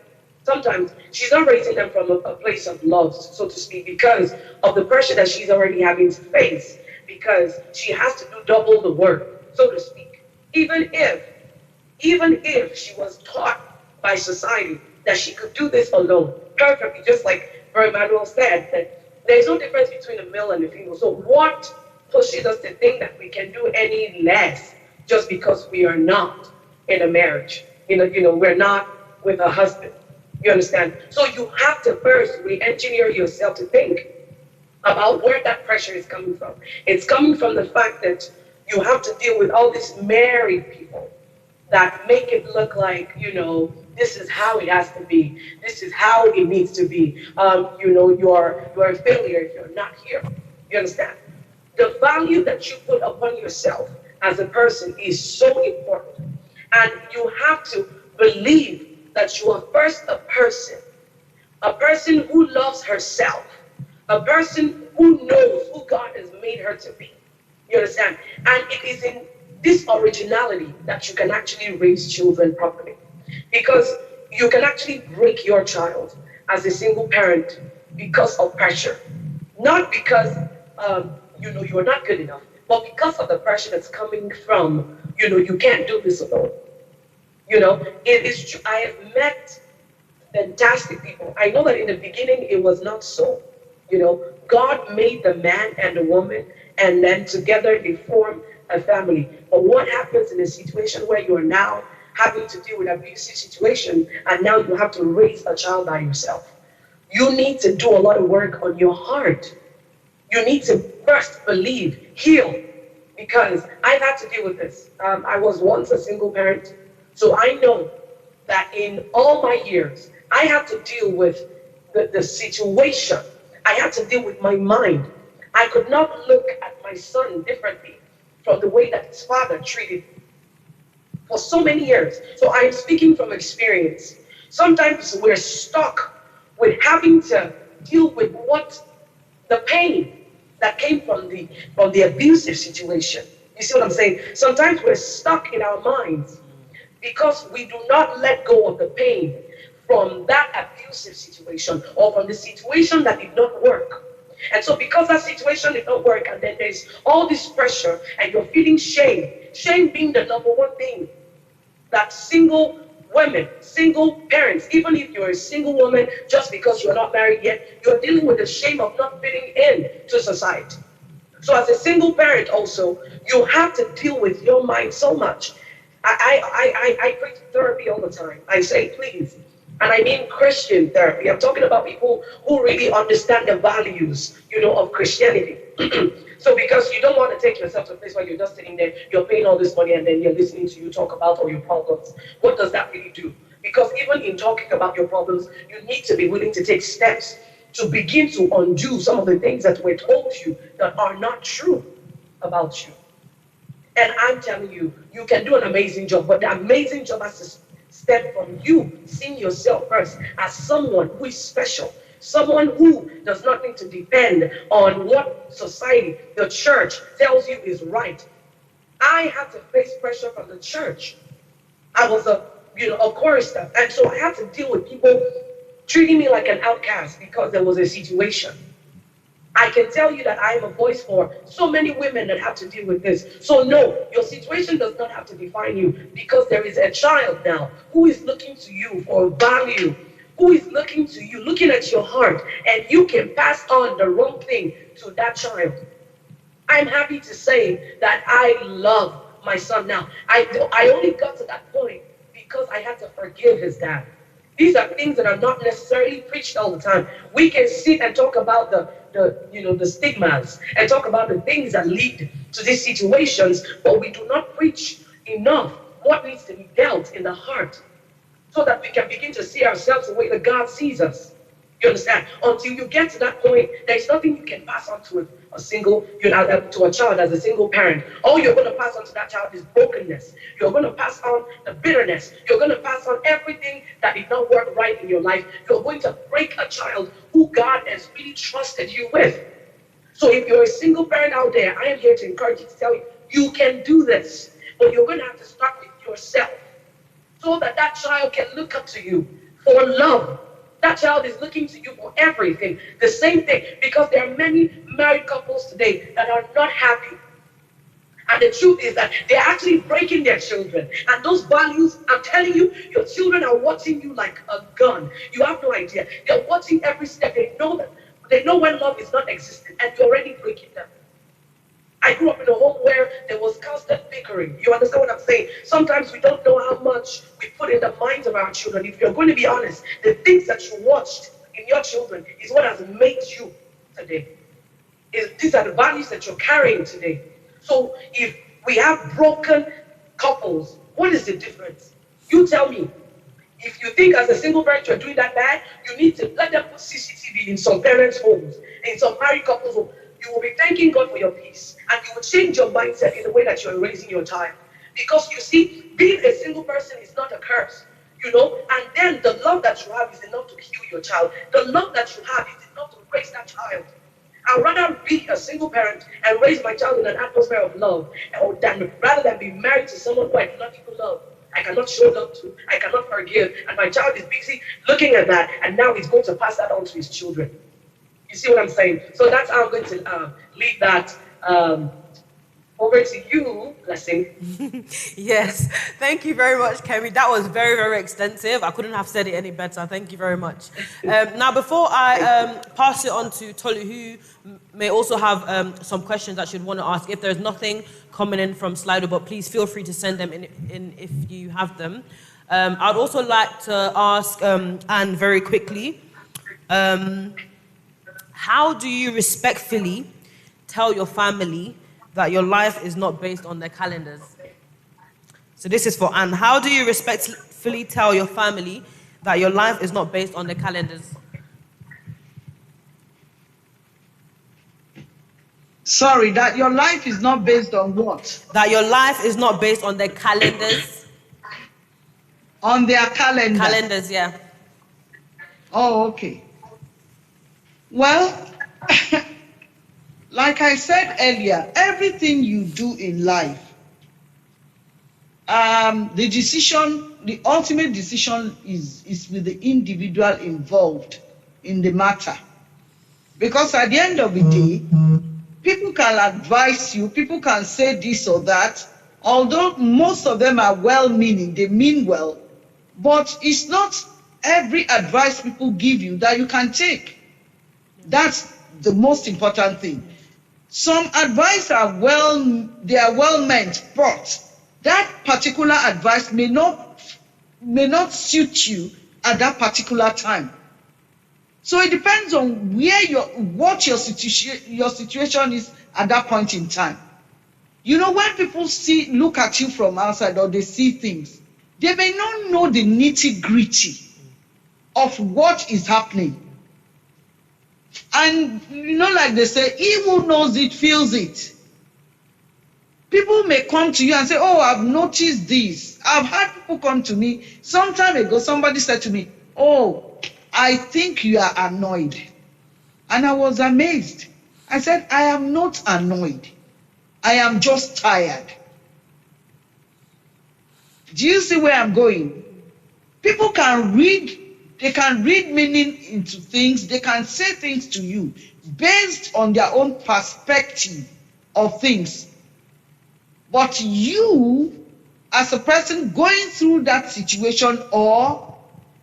sometimes she's not raising them from a place of love, so to speak, because of the pressure that she's already having to face, because she has to do double the work, so to speak. Even if she was taught by society that she could do this alone, perfectly, just like Brother Emmanuel said, that there's no difference between a male and a female. So what pushes us to think that we can do any less just because we are not in a marriage? We're not with a husband. You understand? So you have to first re-engineer yourself to think about where that pressure is coming from. It's coming from the fact that you have to deal with all these married people that make it look like, this is how it has to be. This is how it needs to be. You're a failure if you're not here. You understand? The value that you put upon yourself as a person is so important. And you have to believe that you are first a person who loves herself, a person who knows who God has made her to be. You understand? And it is in this originality that you can actually raise children properly. Because you can actually break your child as a single parent because of pressure. Not because, you are not good enough, but because of the pressure that's coming from, you can't do this alone. It is true. I have met fantastic people. I know that in the beginning, it was not so. God made the man and the woman, and then together they form a family. But what happens in a situation where you are now having to deal with an abusive situation, and now you have to raise a child by yourself? You need to do a lot of work on your heart. You need to first believe, heal, because I've had to deal with this. I was once a single parent, so I know that in all my years, I had to deal with the situation. I had to deal with my mind. I could not look at my son differently from the way that his father treated me for so many years. So I'm speaking from experience. Sometimes we're stuck with having to deal with the pain that came from the abusive situation. You see what I'm saying? Sometimes we're stuck in our minds because we do not let go of the pain from that abusive situation or from the situation that did not work. And so because that situation did not work, and then there's all this pressure and you're feeling shame being the number one thing that single women, single parents, even if you're a single woman, just because you're not married yet, you're dealing with the shame of not fitting in to society. So as a single parent also, you have to deal with your mind so much. I preach therapy all the time. I say, please, and I mean Christian therapy. I'm talking about people who really understand the values, of Christianity. So because you don't want to take yourself to a place where you're just sitting there, you're paying all this money, and then you're listening to you talk about all your problems, what does that really do? Because even in talking about your problems, you need to be willing to take steps to begin to undo some of the things that were told you that are not true about you. And I'm telling you, you can do an amazing job, but the amazing job has to stem from you seeing yourself first as someone who is special, someone who does not need to depend on what society, the church tells you is right. I had to face pressure from the church. I was a chorister, and so I had to deal with people treating me like an outcast because there was a situation. I can tell you that I am a voice for so many women that have to deal with this. So no, your situation does not have to define you, because there is a child now who is looking to you for value, who is looking to you, looking at your heart, and you can pass on the wrong thing to that child. I'm happy to say that I love my son now. I only got to that point because I had to forgive his dad. These are things that are not necessarily preached all the time. We can sit and talk about the stigmas and talk about the things that lead to these situations, but we do not preach enough what needs to be dealt in the heart so that we can begin to see ourselves the way that God sees us. You understand? Until you get to that point, there's nothing you can pass on to a child as a single parent. All you're going to pass on to that child is brokenness. You're going to pass on the bitterness. You're going to pass on everything that did not work right in your life. You're going to break a child who God has really trusted you with. So if you're a single parent out there, I am here to encourage you, to tell you, you can do this. But you're going to have to start with yourself so that that child can look up to you for love. That child is looking to you for everything. The same thing, because there are many married couples today that are not happy. And the truth is that they're actually breaking their children. And those values, I'm telling you, your children are watching you like a gun. You have no idea. They're watching every step. They know when love is not existing, and you're already breaking them. I grew up in a home where there was constant bickering. You understand what I'm saying? Sometimes we don't know how much we put in the minds of our children. If you're going to be honest, the things that you watched in your children is what has made you today. These are the values that you're carrying today. So if we have broken couples, what is the difference? You tell me. If you think as a single parent you're doing that bad, you need to let them put CCTV in some parents' homes, in some married couples' homes. You will be thanking God for your peace, and you will change your mindset in the way that you're raising your child. Because you see, being a single person is not a curse, and then the love that you have is enough to heal your child. The love that you have is enough to raise that child. I'd rather be a single parent and raise my child in an atmosphere of love, rather than be married to someone who I do not even love. I cannot show love to, I cannot forgive, and my child is busy looking at that, and now he's going to pass that on to his children. You see what I'm saying? So that's how I'm going to leave that over to you, Blessing. Yes, thank you very much, Kemi. That was very, very extensive. I couldn't have said it any better. Thank you very much. Now, before I pass it on to Tolu, who may also have some questions that you'd want to ask, if there's nothing coming in from Slido, but please feel free to send them in if you have them. I'd also like to ask Anne very quickly, how do you respectfully tell your family that your life is not based on their calendars? So this is for Anne. How do you respectfully tell your family that your life is not based on their calendars? Sorry, that your life is not based on what? That your life is not based on their calendars. On their calendar. Calendars, yeah. Oh, okay. Well, like I said earlier, everything you do in life, the ultimate decision is with the individual involved in the matter. Because at the end of the day, people can advise you, people can say this or that, although most of them are well-meaning, they mean well, but it's not every advice people give you that you can take. That's the most important thing. Some advice are well meant, but that particular advice may not suit you at that particular time. So it depends on what your situation is at that point in time. You know, when people look at you from outside or they see things, they may not know the nitty-gritty of what is happening. And you know, like they say, he who knows it feels it. People may come to you and say, oh, I've noticed this. I've had people come to me. Some time ago, somebody said to me, oh, I think you are annoyed. And I was amazed. I said, I am not annoyed. I am just tired. Do you see where I'm going? People can read, they can read meaning into things, they can say things to you based on their own perspective of things. But you, as a person going through that situation or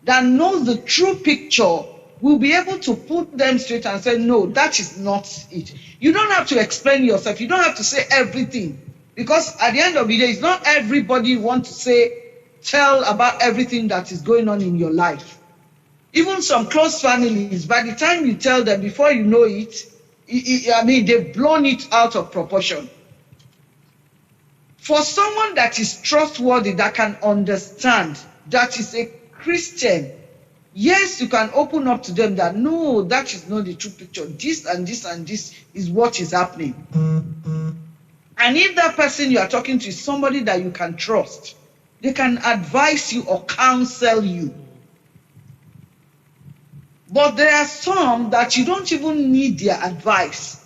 that knows the true picture, will be able to put them straight and say, no, that is not it. You don't have to explain yourself. You don't have to say everything. Because at the end of the day, it's not everybody you want to tell about everything that is going on in your life. Even some close families, by the time you tell them, before you know it, they've blown it out of proportion. For someone that is trustworthy, that can understand, that is a Christian, yes, you can open up to them that, no, that is not the true picture. This and this and this is what is happening. And if that person you are talking to is somebody that you can trust, they can advise you or counsel you. But there are some that you don't even need their advice.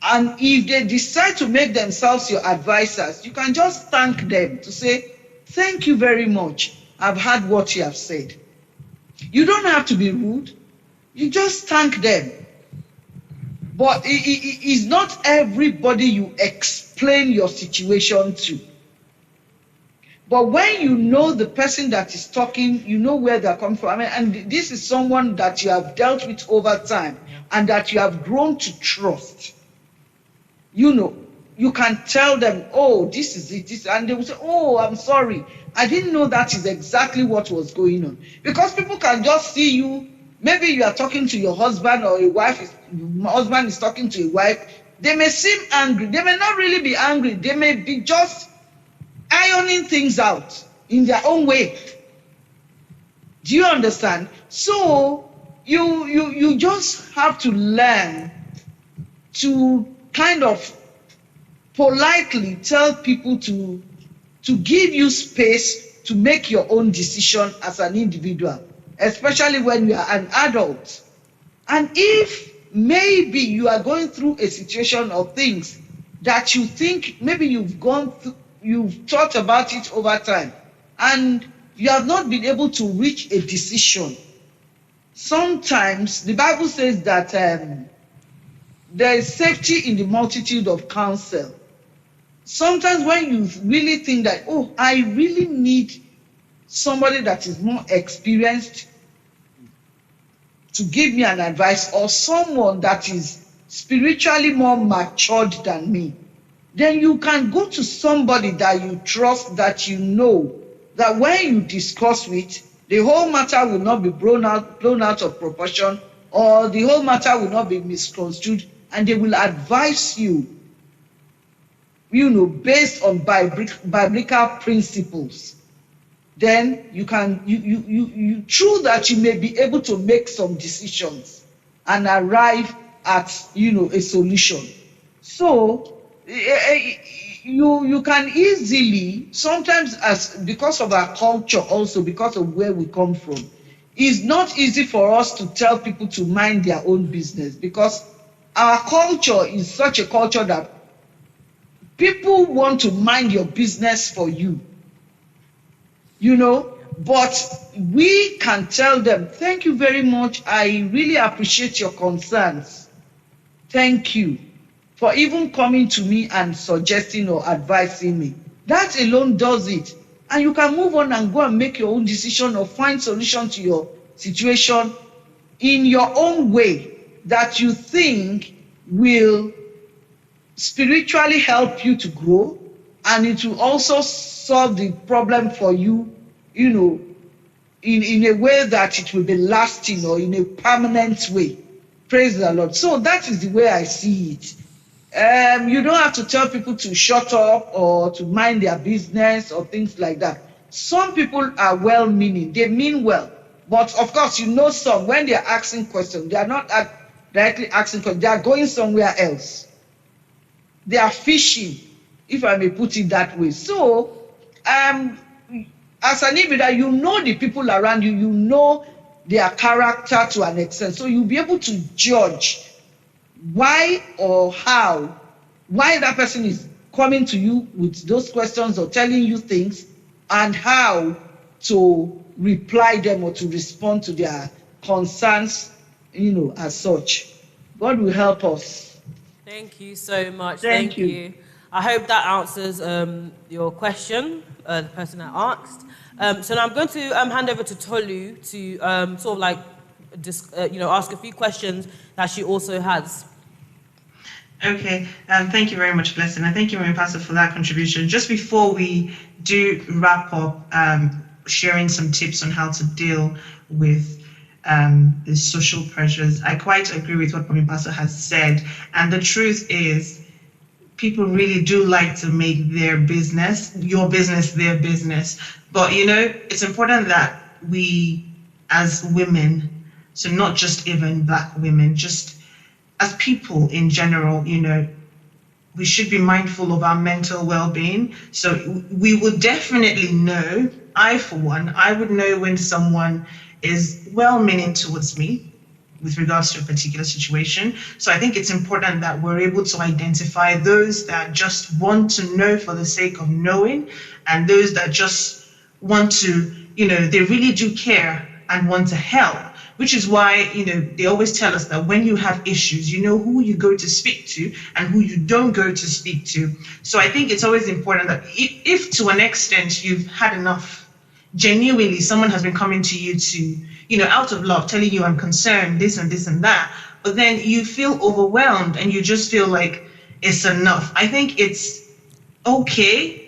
And if they decide to make themselves your advisors, you can just thank them to say, thank you very much. I've heard what you have said. You don't have to be rude. You just thank them. But it is not everybody you explain your situation to. But when you know the person that is talking, you know where they're coming from. And this is someone that you have dealt with over time and that you have grown to trust. You know, you can tell them, oh, this is it. And they will say, oh, I'm sorry. I didn't know that is exactly what was going on. Because people can just see you. Maybe you are talking to your husband or a wife. Your husband is talking to a wife. They may seem angry. They may not really be angry. They may be just ironing things out in their own way. Do you understand? So you just have to learn to kind of politely tell people to give you space to make your own decision as an individual, especially when you are an adult. And if maybe you are going through a situation of things that you think maybe you've thought about it over time, and you have not been able to reach a decision. Sometimes the Bible says that there is safety in the multitude of counsel. Sometimes when you really think that, oh, I really need somebody that is more experienced to give me an advice, or someone that is spiritually more matured than me, then you can go to somebody that you trust, that you know that when you discuss with, the whole matter will not be blown out of proportion, or the whole matter will not be misconstrued, and they will advise you, based on biblical principles. Then you can, through that, you may be able to make some decisions and arrive at, a solution. So you can easily, sometimes because of our culture, also because of where we come from, it's not easy for us to tell people to mind their own business, because our culture is such a culture that people want to mind your business for you, but we can tell them, thank you very much. I really appreciate your concerns. Thank you for even coming to me and suggesting or advising me. That alone does it. And you can move on and go and make your own decision or find solution to your situation in your own way that you think will spiritually help you to grow, and it will also solve the problem for you, in a way that it will be lasting or in a permanent way. Praise the Lord. So that is the way I see it. You don't have to tell people to shut up or to mind their business or things like that. Some people are well-meaning, they mean well. But of course, you know some, when they're asking questions, they are not directly asking questions, they are going somewhere else. They are fishing, if I may put it that way. So, as an individual, you know the people around you, you know their character to an extent. So you'll be able to judge why or how, why that person is coming to you with those questions or telling you things, and how to reply them or to respond to their concerns, as such. God will help us. Thank you so much. Thank you. I hope that answers your question, the person that asked. So now I'm going to hand over to Tolu to sort of like, ask a few questions that she also has. Okay, thank you very much, Blessing, and thank you, Mary Pastor, for that contribution. Just before we do wrap up, sharing some tips on how to deal with the social pressures, I quite agree with what Mary Pastor has said, and the truth is, people really do like to make your business their business. But, it's important that we, as women, so not just even Black women, just as people in general, we should be mindful of our mental well-being. So we would definitely know, for one, I would know when someone is well-meaning towards me with regards to a particular situation. So I think it's important that we're able to identify those that just want to know for the sake of knowing, and those that just want to, they really do care and want to help. Which is why, they always tell us that when you have issues, you know who you go to speak to and who you don't go to speak to. So I think it's always important that if to an extent you've had enough, genuinely someone has been coming to you to, out of love, telling you I'm concerned, this and this and that, but then you feel overwhelmed and you just feel like it's enough. I think it's okay.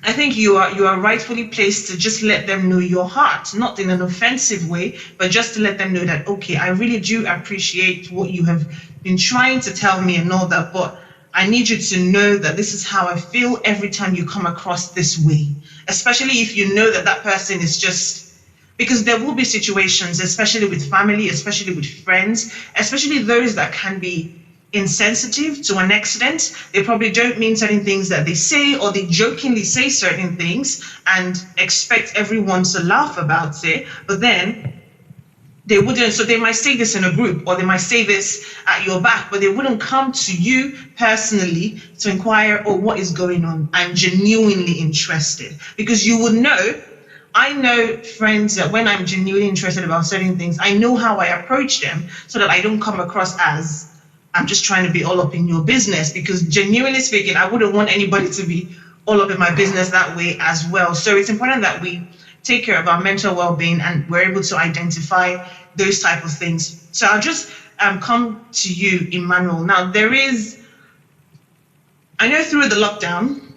I think you are rightfully placed to just let them know your heart, not in an offensive way, but just to let them know that, okay, I really do appreciate what you have been trying to tell me and all that, but I need you to know that this is how I feel every time you come across this way, especially if you know that that person is just, because there will be situations, especially with family, especially with friends, especially those that can be insensitive to an extent. They probably don't mean certain things that they say, or they jokingly say certain things and expect everyone to laugh about it, but then they wouldn't. So they might say this in a group, or they might say this at your back, but they wouldn't come to you personally to inquire, oh, what is going on? I'm genuinely interested. Because you would know, I know friends that when I'm genuinely interested about certain things, I know how I approach them so that I don't come across as I'm just trying to be all up in your business, because genuinely speaking, I wouldn't want anybody to be all up in my business that way as well. So it's important that we take care of our mental well-being and we're able to identify those type of things. So I'll just come to you, Emmanuel. Now I know through the lockdown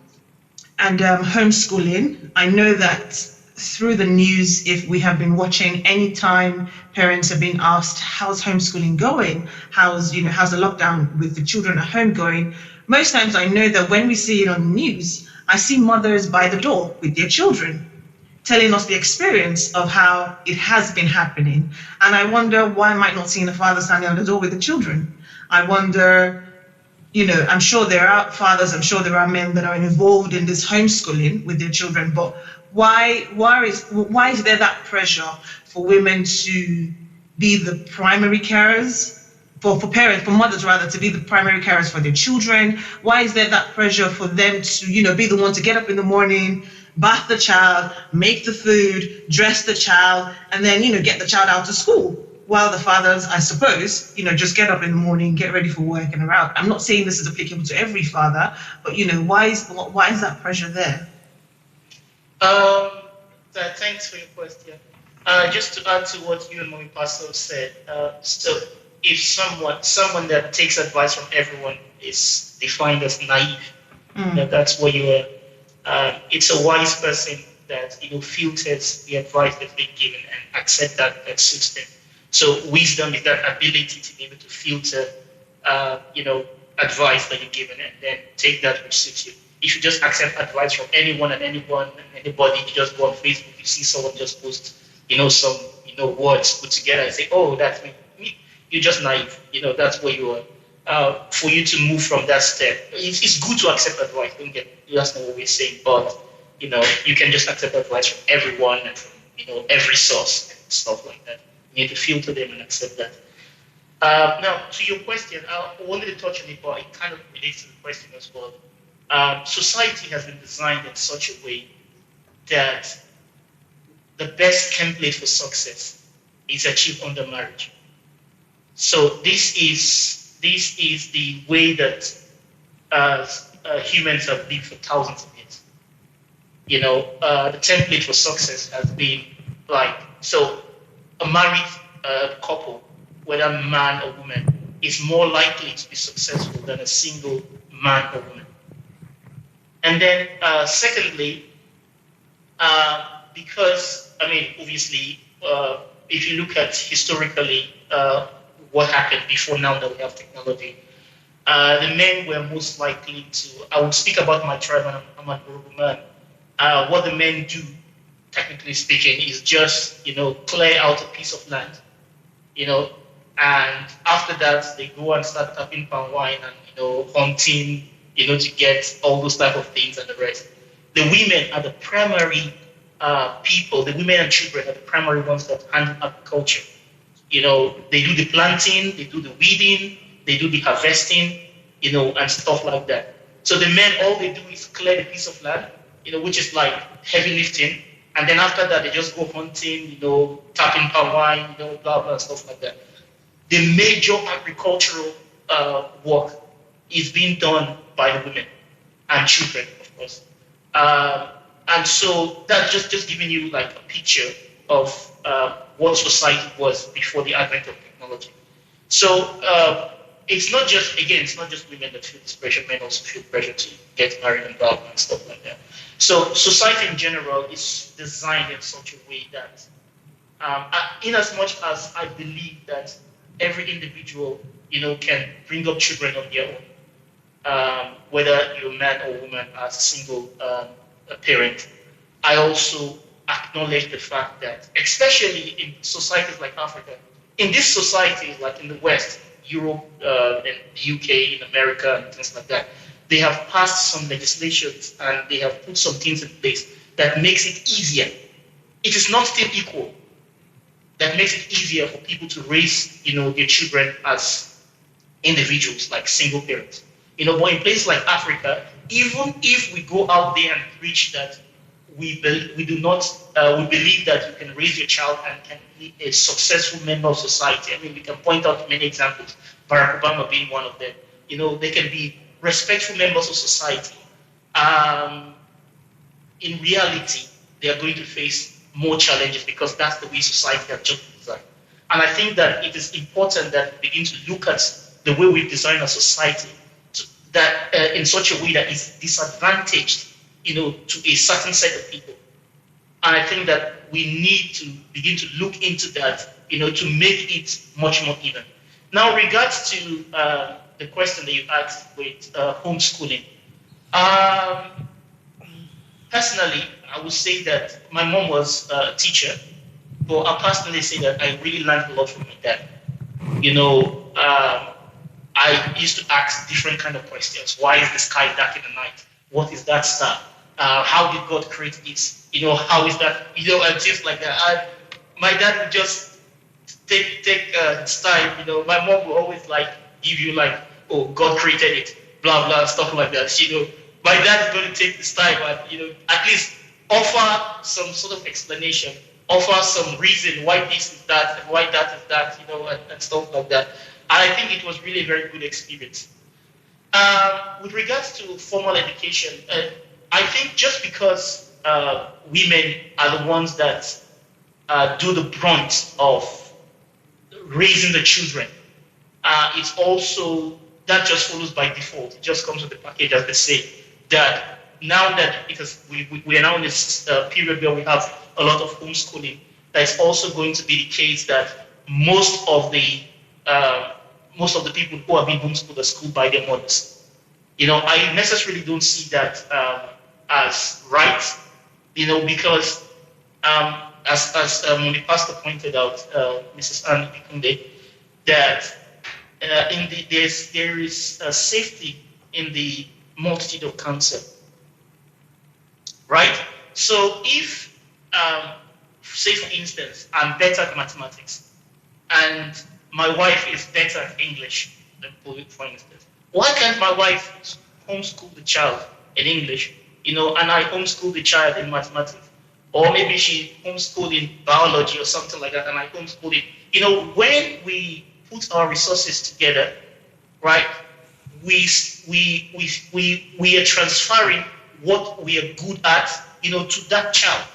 and homeschooling, I know that through the news, if we have been watching, anytime parents have been asked, how's homeschooling going? How's the lockdown with the children at home going? Most times I know that when we see it on the news, I see mothers by the door with their children, telling us the experience of how it has been happening. And I wonder, why am I not seeing a father standing on the door with the children? I wonder, I'm sure there are fathers, I'm sure there are men that are involved in this homeschooling with their children, but why is there that pressure for women to be the primary carers, for mothers rather, to be the primary carers for their children? Why is there that pressure for them to, be the one to get up in the morning, bath the child, make the food, dress the child, and then, get the child out to school? While the fathers, I suppose, just get up in the morning, get ready for work and are out. I'm not saying this is applicable to every father, but, why is that pressure there? Thanks for your question. Just to add to what you and Mommy Pastor said, so if someone that takes advice from everyone is defined as naive, that's what you are. It's a wise person that filters the advice that's been given and accept that suits them. So wisdom is that ability to be able to filter, advice that you're given and then take that which suits you. If you just accept advice from anyone and anybody, you just go on Facebook, you see someone just post, some, words put together and say, oh, that's me. You're just naive. That's where you are. For you to move from that step, it's good to accept advice. That's not what we're saying, but you can just accept advice from everyone and from every source and stuff like that. You need to filter them and accept that. Now, to your question, I wanted to touch on it, but it kind of relates to the question as well. Society has been designed in such a way that the best template for success is achieved under marriage. So this is the way that humans have lived for thousands of years. The template for success has been so a married couple, whether man or woman, is more likely to be successful than a single man or woman. And then secondly, because, obviously, if you look at historically what happened before now that we have technology, the men were most likely to, I would speak about my tribe, and I'm a Yoruba man. What the men do, technically speaking, is just, clear out a piece of land, and after that, they go and start tapping palm wine and, hunting, to get all those type of things and the rest. The women are the primary people, the women and children are the primary ones that handle agriculture. They do the planting, they do the weeding, they do the harvesting, and stuff like that. So the men, all they do is clear the piece of land, which is like heavy lifting. And then after that, they just go hunting, tapping palm wine, blah, blah, stuff like that. The major agricultural work is being done by the women and children, of course. And so that's just giving you like a picture of what society was before the advent of technology. So it's not just women that feel this pressure, men also feel pressure to get married and blah, blah, and stuff like that. So society in general is designed in such a way that, in as much as I believe that every individual, can bring up children of their own, whether you're a man or woman as a single parent, I also acknowledge the fact that, especially in societies like Africa, in these societies like in the West, Europe, and the UK, in America, and things like that, they have passed some legislations and they have put some things in place that makes it easier. It is not still equal. That makes it easier for people to raise, their children as individuals, like single parents. But in places like Africa, even if we go out there and preach that we believe that you can raise your child and can be a successful member of society. We can point out many examples, Barack Obama being one of them. They can be respectful members of society. In reality, they are going to face more challenges because that's the way society has just designed. And I think that it is important that we begin to look at the way we've designed our society in such a way that is disadvantaged, to a certain set of people. And I think that we need to begin to look into that, to make it much more even. Now, regards to the question that you asked with homeschooling, personally, I would say that my mom was a teacher, but I personally say that I really learned a lot from my dad. I used to ask different kind of questions. Why is the sky dark in the night? What is that star? How did God create this? How is that? And things like that. My dad would just take his time. My mom would always give you oh, God created it, blah blah, stuff like that. My dad is going to take this time and at least offer some sort of explanation, offer some reason why this is that and why that is that, and stuff like that. And I think it was really a very good experience. With regards to formal education, I think just because women are the ones that do the brunt of raising the children, it's also, that just follows by default. It just comes with the package, as they say, that now that, because we are now in this period where we have a lot of homeschooling, that it's also going to be the case that most of the most of the people who have been homeschooled are schooled by their mothers. I necessarily don't see that as right, because as the pastor pointed out, Mrs. Anne Bikunde, that there is a safety in the multitude of counsel, right? So if, say for instance, I'm better at mathematics and my wife is better at English, for instance, why can't my wife homeschool the child in English, and I homeschool the child in mathematics? Or maybe she homeschooled in biology or something like that, and I homeschool it. When we put our resources together, right, we are transferring what we are good at, to that child.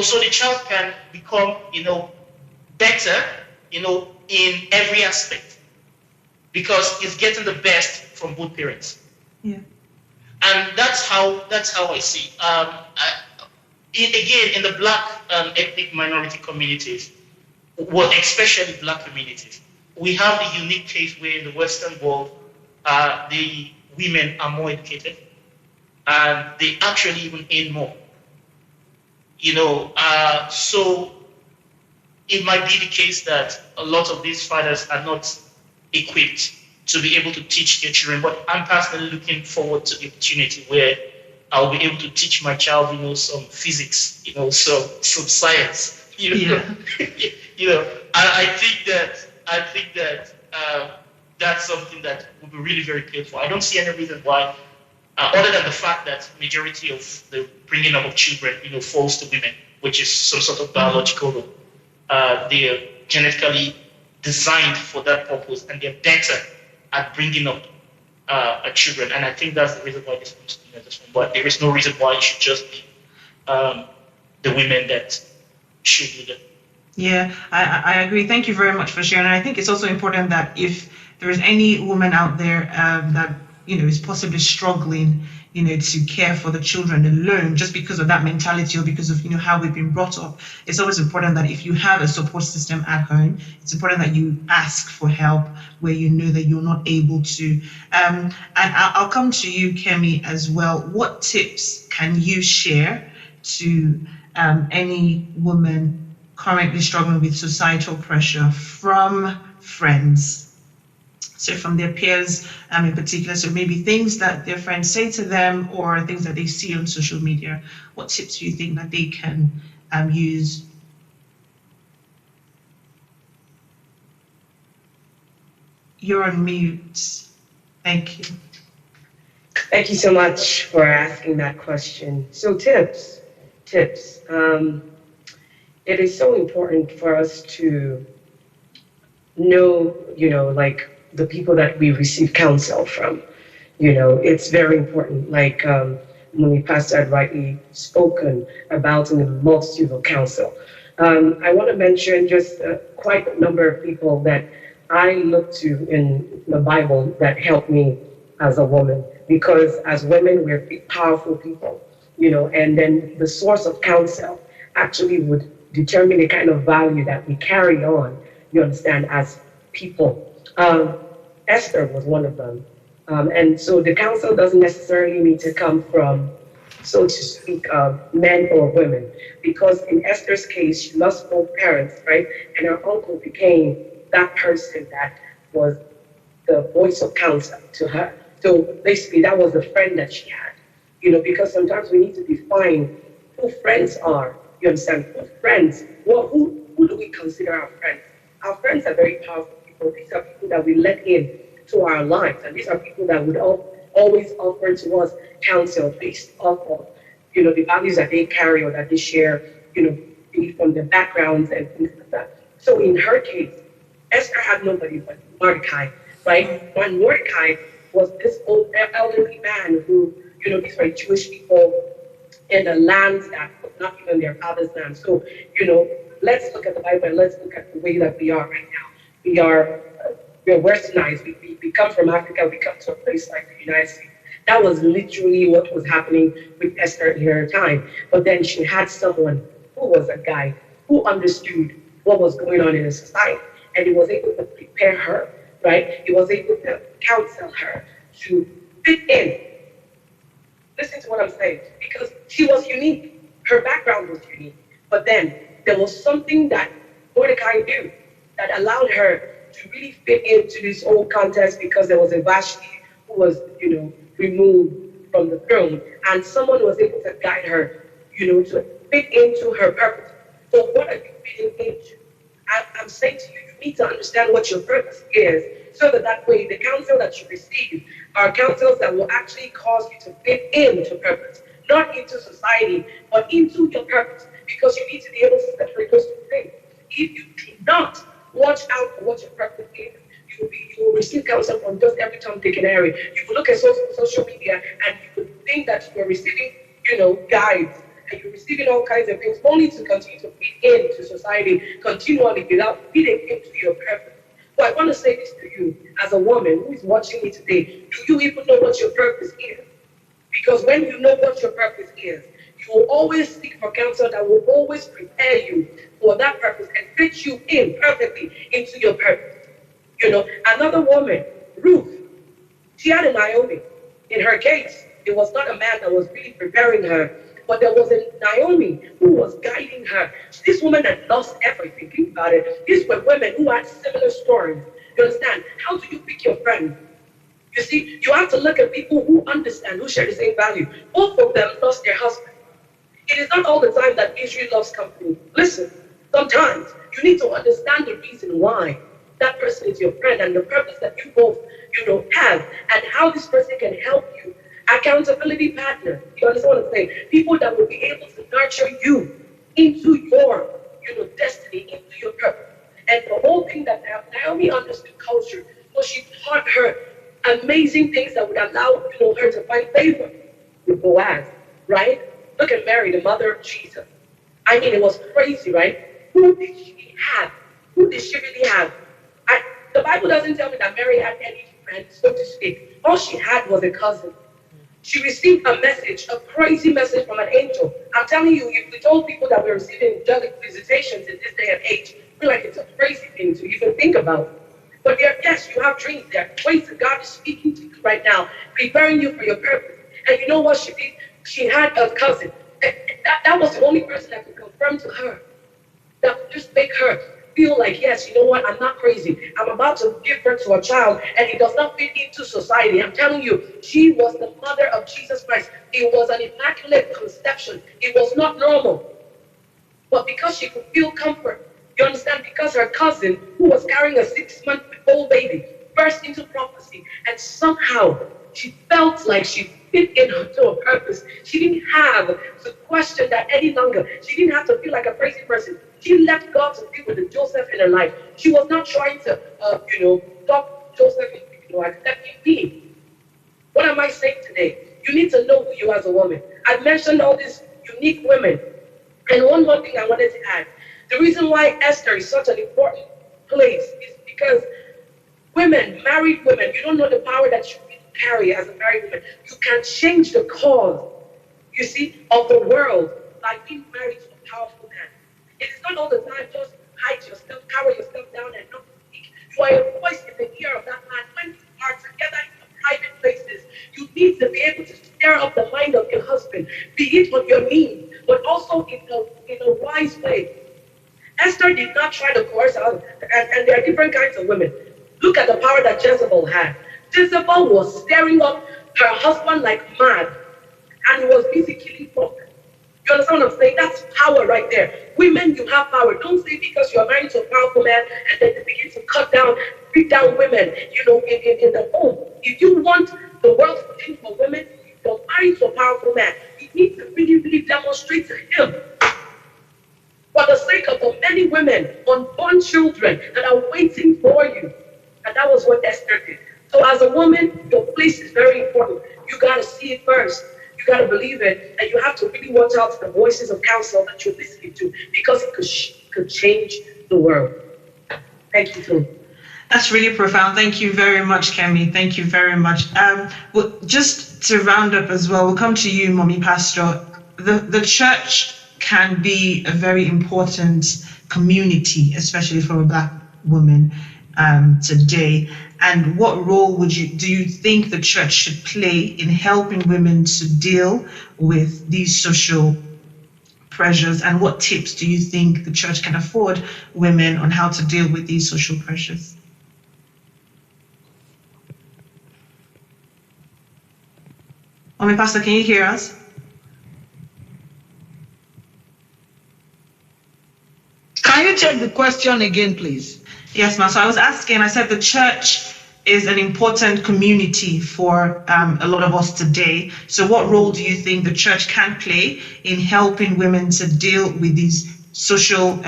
So the child can become, better, in every aspect, because it's getting the best from both parents. Yeah. And that's how I see. Again, in the Black ethnic minority communities, well, especially Black communities, we have the unique case where in the Western world, the women are more educated and they actually even earn more. So it might be the case that a lot of these fathers are not equipped to be able to teach their children, but I'm personally looking forward to the opportunity where I'll be able to teach my child, some physics, some science, Yeah. I think that that's something that will be really very painful. I don't see any reason why, other than the fact that majority of the bringing up of children, falls to women, which is some sort of biological role. They are genetically designed for that purpose, and they're better at bringing up children. And I think that's the reason why this comes to this one. But there is no reason why it should just be the women that should do that. Yeah, I agree. Thank you very much for sharing. And I think it's also important that if there is any woman out there that is possibly struggling, to care for the children alone, just because of that mentality or because of how we've been brought up, it's always important that if you have a support system at home, it's important that you ask for help where you know that you're not able to. And I'll come to you, Kemi, as well. What tips can you share to any woman currently struggling with societal pressure from friends? So from their peers in particular, so maybe things that their friends say to them or things that they see on social media. What tips do you think that they can use? You're on mute. Thank you. Thank you so much for asking that question. So tips. It is so important for us to know, like the people that we receive counsel from. It's very important. Like Muni Pastor had rightly spoken about in the multitude of counsel. I want to mention just quite a number of people that I look to in the Bible that help me as a woman, because as women, we're powerful people, and then the source of counsel actually would determine the kind of value that we carry on, you understand, as people. Esther was one of them. And so the counsel doesn't necessarily need to come from, so to speak, men or women, because in Esther's case, she lost both parents, right? And her uncle became that person that was the voice of counsel to her. So basically, that was the friend that she had, because sometimes we need to define who friends are. You understand? Who friends? Well, who do we consider our friends? Our friends are very powerful people. These are people that we let in to our lives, and these are people that would always offer to us counsel based off of, the values that they carry or that they share, from their backgrounds and things like that. So in her case, Esther had nobody but Mordecai, right? When Mordecai was this old elderly man who, these were Jewish people in the lands that was not even their father's land. So, let's look at the Bible and let's look at the way that we are right now. We're westernized. We come from Africa. We come to a place like the United States. That was literally what was happening with Esther in her time. But then she had someone who was a guy who understood what was going on in the society. and he was able to prepare her, right? He was able to counsel her to fit in. Listen to what I'm saying, because she was unique. Her background was unique. But then there was something that Mordecai knew that allowed her to really fit into this whole context, because there was a Vashti who was, removed from the throne, and someone was able to guide her, to fit into her purpose. So what are you fitting into? I'm saying to you, you need to understand what your purpose is, so that way the counsel that you receive are counsels that will actually cause you to fit into purpose, not into society, but into your purpose, because you need to be able to separate those two things. If you do not watch out for what your purpose is, you will receive counsel from just every Tom, Dick, and Harry. You will look at social media and you would think that you're receiving, guides, and you're receiving all kinds of things, only to continue to fit into society continually without fitting into your purpose. So I want to say this to you, as a woman who is watching me today, do you even know what your purpose is? Because when you know what your purpose is, you will always seek for counsel that will always prepare you for that purpose and fit you in perfectly into your purpose. Another woman, Ruth, she had a Naomi. In her case, it was not a man that was really preparing her, but there was a Naomi who was guiding her. This woman had lost everything. Think about it. These were women who had similar stories. You understand? How do you pick your friend? You see, you have to look at people who understand, who share the same value. Both of them lost their husband. It is not all the time that misery loves company. Listen, sometimes you need to understand the reason why that person is your friend and the purpose that you both, have, and how this person can help you. Accountability partner. You understand what I'm saying? People that will be able to nurture you into your, destiny, into your purpose. And the whole thing that Naomi understood culture, so she taught her amazing things that would allow, her to find favor with Boaz, right? Look at Mary, the mother of Jesus. I mean, it was crazy, right? Who did she have? Who did she really have? The Bible doesn't tell me that Mary had any friend, so to speak. All she had was a cousin. She received a message, a crazy message from an angel. I'm telling you, if we told people that we're receiving angelic visitations in this day and age, we feel like it's a crazy thing to even think about. But yes, you have dreams. There are ways that God is speaking to you right now, preparing you for your purpose. And you know what she did? She had a cousin. That was the only person that could confirm to her, that would just make her feel like, yes, you know what, I'm not crazy. I'm about to give birth to a child, and it does not fit into society. I'm telling you, she was the mother of Jesus Christ. It was an immaculate conception. It was not normal. But because she could feel comfort, you understand, because her cousin, who was carrying a 6-month-old baby, burst into prophecy, and somehow she felt like she fit into a purpose. She didn't have to question that any longer. She didn't have to feel like a crazy person. She left God to deal with the Joseph in her life. She was not trying to, stop Joseph into accepting me. What am I saying today? You need to know who you are as a woman. I've mentioned all these unique women. And one more thing I wanted to add. The reason why Esther is such an important place is because women, married women, you don't know the power that you carry as a married woman. You can change the cause, you see, of the world by being married to a powerful man. It is not all the time just hide yourself, cover yourself down and not speak. You are a voice in the ear of that man. When you are together in the private places, you need to be able to stir up the mind of your husband, be it on your knees, but also in a wise way. Esther did not try to coerce her, and there are different kinds of women. Look at the power that Jezebel had. Jezebel was stirring up her husband like mad, and he was busy killing folk. You understand what I'm saying? That's power right there. Women, you have power. Don't say because you are married to a powerful man and then they begin to cut down, beat down women, in the home. If you want the world to change for women, you're married to a powerful man. You need to really, really demonstrate to him, for the sake of the many women, unborn children that are waiting for you. And that was what Esther did. So as a woman, your place is very important. You got to see it first. You got to believe it. And you have to really watch out for the voices of counsel that you're listening to, because it could change the world. Thank you, too. That's really profound. Thank you very much, Kemi. Thank you very much. Well, just to round up as well, we'll come to you, Mommy Pastor. The church can be a very important community, especially for a Black women today? And what role do you think the church should play in helping women to deal with these social pressures? And what tips do you think the church can afford women on how to deal with these social pressures? Pastor, can you hear us? Can you take the question again, please? Yes, ma'am. So I was asking, I said the church is an important community for a lot of us today. So what role do you think the church can play in helping women to deal with these societal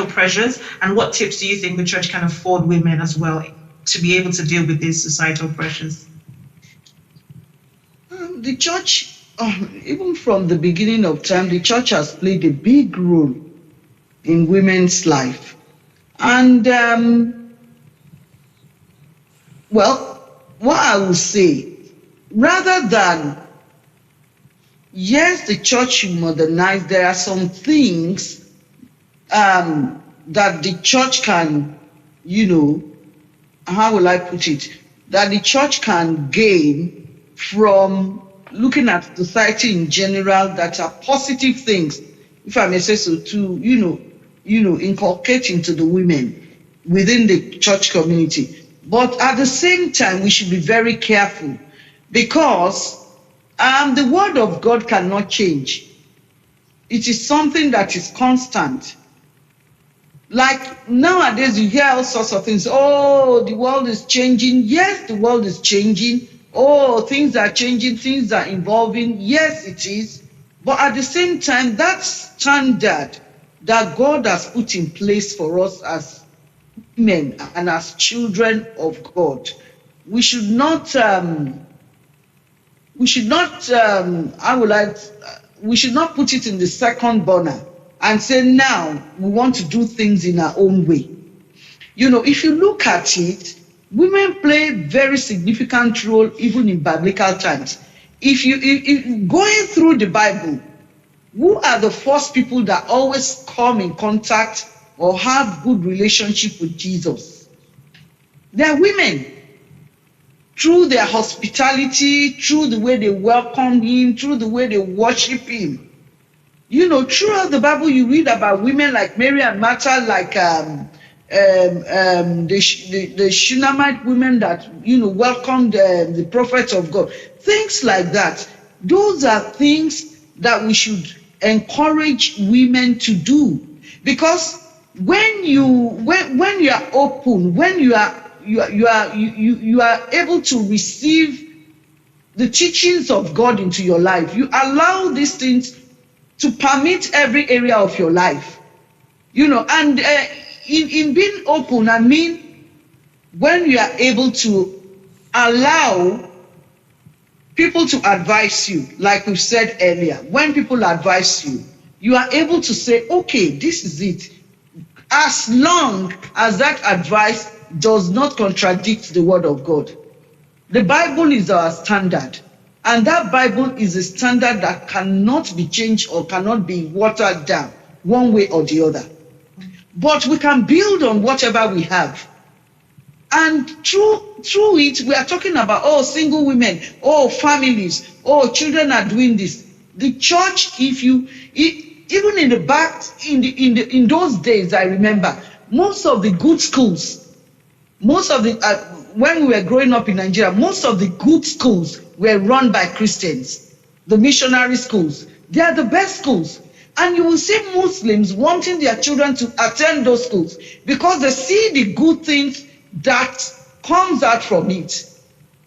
pressures? And what tips do you think the church can afford women as well to be able to deal with these societal pressures? The church, even from the beginning of time, the church has played a big role in women's life. And, well, what I will say, rather than, yes, the church should modernize, there are some things that the church can, how will I put it, that the church can gain from looking at society in general that are positive things, if I may say so, to, inculcate into the women within the church community. But at the same time, we should be very careful because the word of God cannot change. It is something that is constant. Like nowadays, you hear all sorts of things. Oh, the world is changing. Yes, the world is changing. Oh, things are changing, things are evolving. Yes, it is. But at the same time, that standard that God has put in place for us as men and as children of God, we should not put it in the second burner and say, now we want to do things in our own way. If you look at it, women play a very significant role even in biblical times. If going through the Bible, who are the first people that always come in contact or have good relationship with Jesus? They are women. Through their hospitality, through the way they welcome him, through the way they worship him. Throughout the Bible, you read about women like Mary and Martha, like the Shunammite women that welcomed the prophets of God. Things like that. Those are things that we should encourage women to do, because when you are open, when you are able to receive the teachings of God into your life, you allow these things to permeate every area of your life. And in being open, I mean, when you are able to allow people to advise you, like we've said earlier, when people advise you, you are able to say, okay, this is it. As long as that advice does not contradict the word of God. The Bible is our standard. And that Bible is a standard that cannot be changed or cannot be watered down one way or the other. But we can build on whatever we have. And through it, we are talking about, single women, families, children are doing this. The church, even in the back, in those days, I remember, most of the good schools, when we were growing up in Nigeria, most of the good schools were run by Christians. The missionary schools, they are the best schools. And you will see Muslims wanting their children to attend those schools because they see the good things that comes out from it.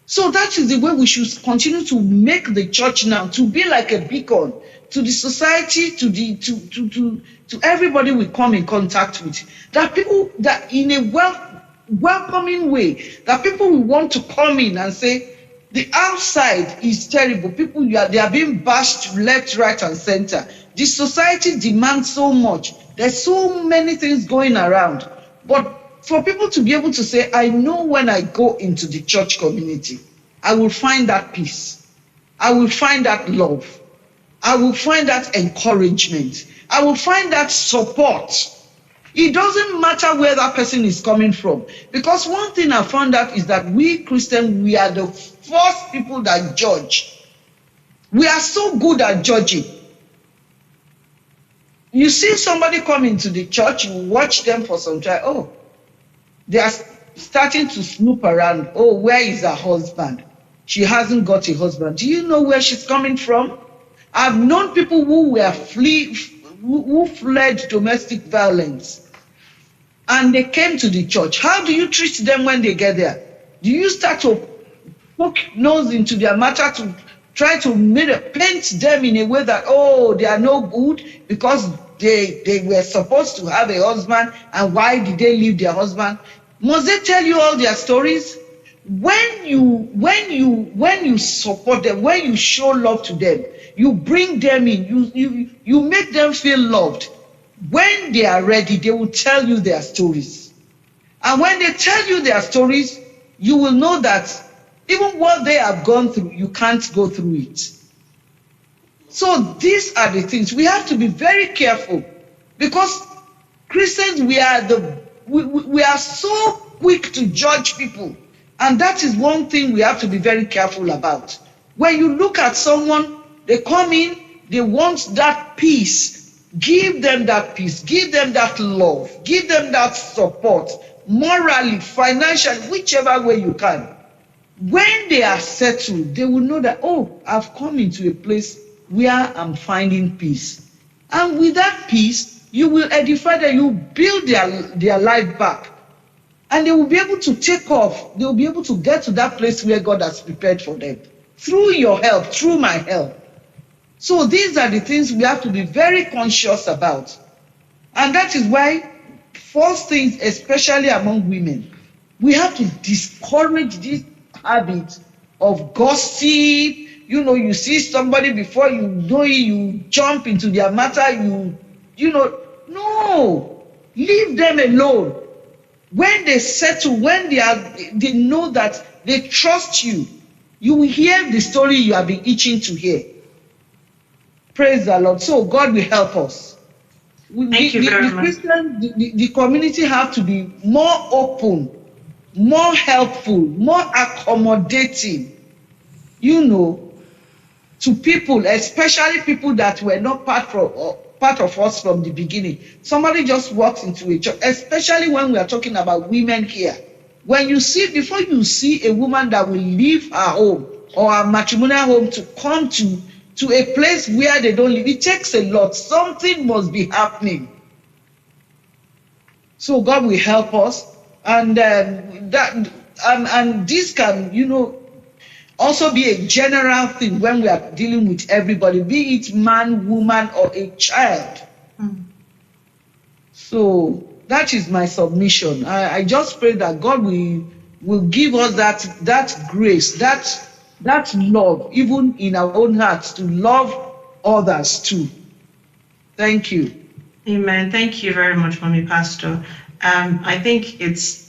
So that is the way we should continue to make the church now, to be like a beacon to the society, to everybody we come in contact with. That people, that in a welcoming way, that people will want to come in and say, the outside is terrible. People, they are being bashed left, right, and center. The society demands so much. There's so many things going around. But for people to be able to say, I know when I go into the church community, I will find that peace. I will find that love. I will find that encouragement. I will find that support. It doesn't matter where that person is coming from. Because one thing I found out is that we Christians, we are the first people that judge. We are so good at judging. You see somebody come into the church, you watch them for some time. Oh, they are starting to snoop around. Oh, where is her husband? She hasn't got a husband. Do you know where she's coming from? I've known people who were who fled domestic violence, and they came to the church. How do you treat them when they get there? Do you start to poke nose into their matter to try to paint them in a way that, oh, they are no good because they were supposed to have a husband, and why did they leave their husband? Must they tell you all their stories? When you support them, when you show love to them, you bring them in, you make them feel loved. When they are ready, they will tell you their stories. And when they tell you their stories, you will know that even what they have gone through, you can't go through it. So these are the things. We have to be very careful, because Christians, we are so quick to judge people. And that is one thing we have to be very careful about. When you look at someone, they come in, they want that peace. Give them that peace. Give them that love. Give them that support. Morally, financially, whichever way you can. When they are settled, they will know that, oh, I've come into a place where I'm finding peace. And with that peace, you will edify them. You build their life back. And they will be able to take off. They will be able to get to that place where God has prepared for them. Through your help, through my help. So these are the things we have to be very conscious about. And that is why, first things, especially among women, we have to discourage this habit of gossip. You know, you see somebody, before you know it, you jump into their matter, no, leave them alone. When they settle, when they know that they trust you, you will hear the story you have been itching to hear. Praise the Lord. So God will help us. Thank you very much. The community have to be more open, more helpful, more accommodating, to people, especially people that were not part of us from the beginning. Somebody just walks into a church, especially when we are talking about women here. Before you see a woman that will leave her home or her matrimonial home to come to a place where they don't live, it takes a lot. Something must be happening. So God will help us, and and this can, also be a general thing when we are dealing with everybody, be it man, woman, or a child. So that is my submission. I just pray that God will give us that grace, that love, even in our own hearts, to love others too. Thank you. Amen. Thank you very much, Mommy Pastor. I think it's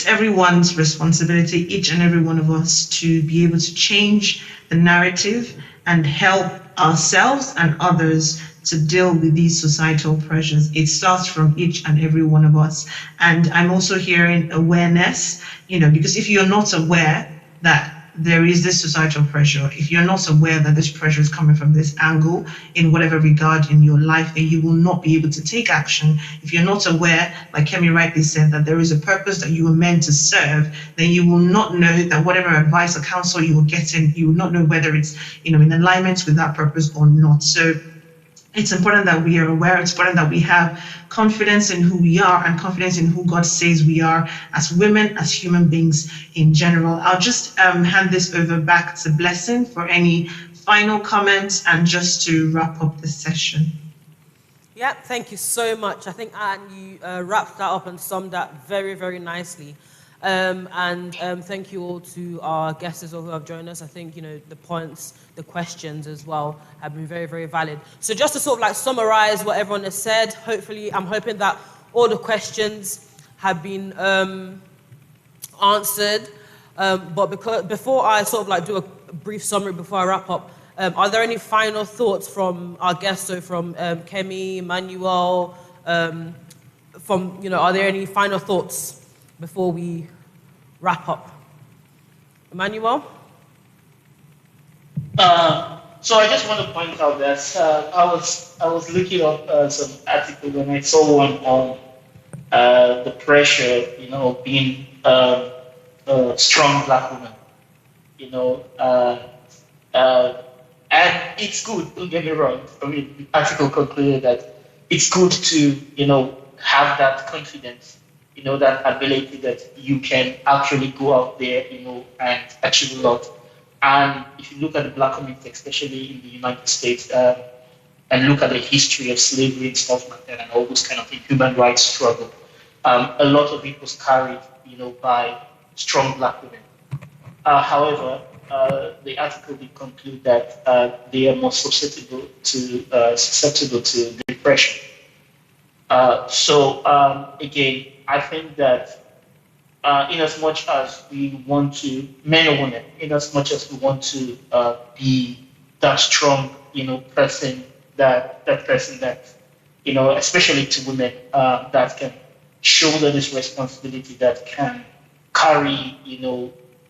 everyone's responsibility, each and every one of us, to be able to change the narrative and help ourselves and others to deal with these societal pressures. It starts from each and every one of us. And I'm also hearing awareness, because if you're not aware that there is this societal pressure, if you're not aware that this pressure is coming from this angle in whatever regard in your life, then you will not be able to take action. If you're not aware, like Kemi rightly said, that there is a purpose that you were meant to serve, then you will not know that whatever advice or counsel you are getting, you will not know whether it's in alignment with that purpose or not. So it's important that we are aware. It's important that we have confidence in who we are and confidence in who God says we are as women, as human beings in general. I'll just hand this over back to Blessing for any final comments and just to wrap up the session. Yeah, thank you so much. I think, Anne, you wrapped that up and summed that very, very nicely. And thank you all to our guests as well who have joined us. I think, the points, the questions as well have been very, very valid. So just to sort of summarize what everyone has said, I'm hoping that all the questions have been answered. But before I sort of do a brief summary before I wrap up, are there any final thoughts from our guests? So from Kemi, Emmanuel, are there any final thoughts before we wrap up? Emmanuel? So I just want to point out that I was looking up some articles and I saw one on the pressure, being a strong black woman, and it's good. Don't get me wrong. I mean, the article concluded that it's good to have that confidence, that ability that you can actually go out there, and achieve a lot. And if you look at the black community, especially in the United States, and look at the history of slavery and stuff like that, and all those kind of human rights struggle, a lot of it was carried, by strong black women. However, the article did conclude that they are more susceptible to depression. Again, I think that in as much as we want to, men or women, in as much as we want to be that strong, person, that person that, especially to women, that can shoulder this responsibility, that can carry,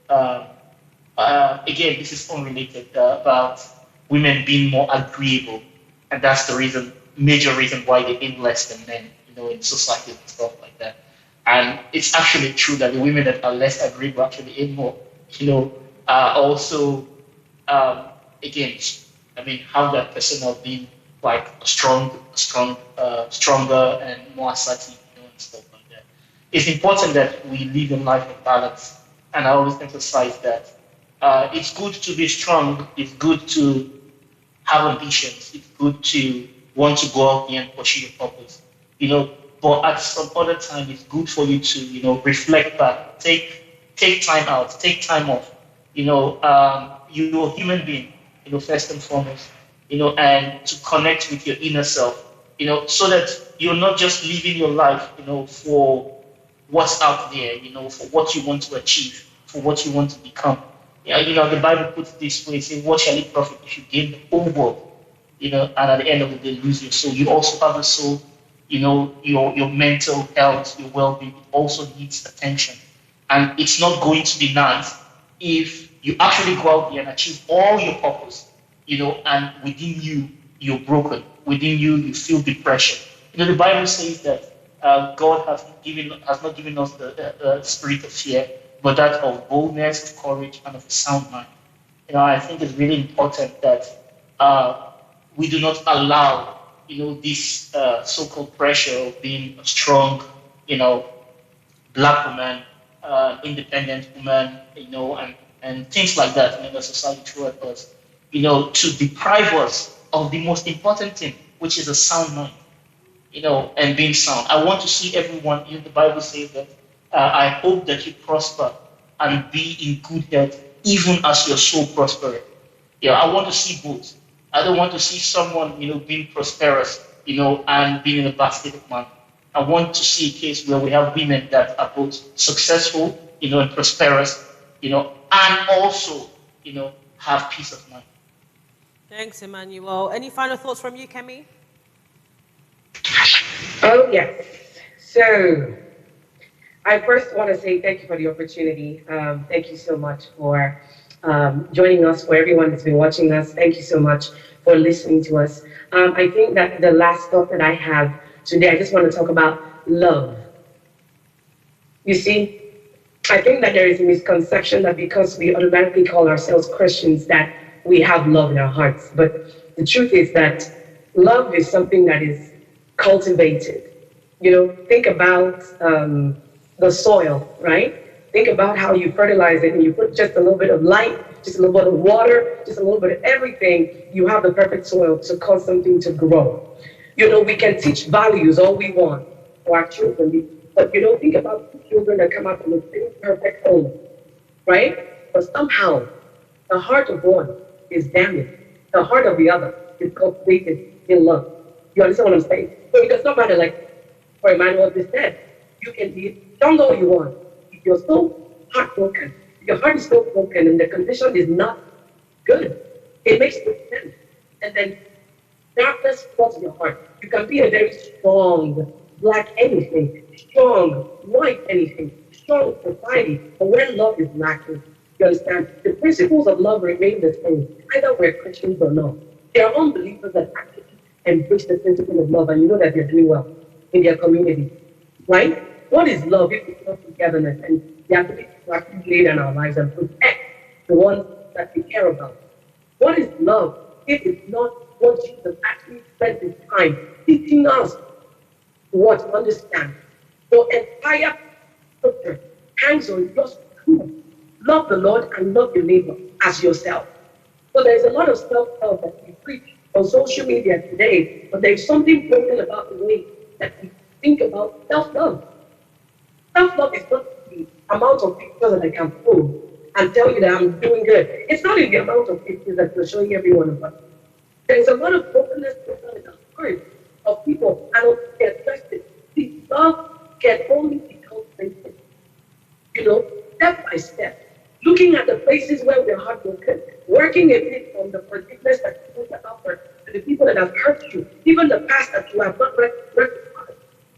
again, this is unrelated, about women being more agreeable, and that's the major reason why they earn less than men, in society and stuff like that. And it's actually true that the women that are less agreeable actually earn more, also, again, I mean, have that person of being like stronger and more assertive, and stuff like that. It's important that we live a life of balance, and I always emphasize that it's good to be strong. It's good to have ambitions. It's good to want to go out there and pursue your purpose. But at some other time, it's good for you to, reflect back, take time out, take time off. You're a human being, first and foremost, and to connect with your inner self, so that you're not just living your life, for what's out there, for what you want to achieve, for what you want to become. The Bible puts it this way, it says, what shall it profit if you gain the whole world, and at the end of the day lose your soul? You also have a soul, your mental health, your well-being, it also needs attention. And it's not going to be nice if you actually go out there and achieve all your purpose, and within you, you're broken. Within you, you feel depression. The Bible says that God has not given us the spirit of fear, but that of boldness, of courage, and of a sound mind. I think it's really important that we do not allow, this so-called pressure of being a strong, black woman, independent woman, and things like that in the society throughout us, to deprive us of the most important thing, which is a sound mind, and being sound. I want to see everyone, the Bible says that I hope that you prosper and be in good health, even as your soul prospereth. I want to see both. I don't want to see someone, being prosperous, and being in a bad state of mind. I want to see a case where we have women that are both successful, and prosperous, and also, have peace of mind. Thanks, Emmanuel. Any final thoughts from you, Kemi? Oh, yes. So, I first want to say thank you for the opportunity. Thank you so much for joining us. For everyone that's been watching us, thank you so much for listening to us. I think that the last thought that I have today, I just want to talk about love. You see, I think that there is a misconception that because we automatically call ourselves Christians that we have love in our hearts. But the truth is that love is something that is cultivated. Think about the soil, right? Think about how you fertilize it and you put just a little bit of light, just a little bit of water, just a little bit of everything. You have the perfect soil to cause something to grow. We can teach values all we want to our children, but think about the children that come out from a perfect home, right? But somehow the heart of one is damaged. The heart of the other is cultivated in love. You understand what I'm saying? So it does not matter, like for Emmanuel just said, you can be strong all you want. If you're so heartbroken, if your heart is so broken and the condition is not good, it makes no sense. And then darkness floods your heart. You can be a very strong black anything, strong, white anything, strong society. But when love is lacking, you understand, the principles of love remain the same, either we're Christians or not. There are unbelievers that actually embrace the principle of love, and you know that they're doing well in their community, right? What is love if it's not togetherness and the ability to actually lay down our lives and protect the ones that we care about? What is love if it's not what Jesus actually spent his time teaching us what to understand? The entire scripture hangs on just two. Love the Lord and love your neighbor as yourself. So there's a lot of self-love that we preach on social media today, but there's something broken about the way that we think about self-love. Self-love is not the amount of pictures that I can pull and tell you that I'm doing good. It's not in the amount of pictures that we're showing everyone of us. There's a lot of brokenness in the heart of people, and they address it. See, love can only be cultivated, step by step. Looking at the places where we're heartbroken, working a bit on the forgiveness that people can offer to the people that have hurt you, even the past that you have not recognized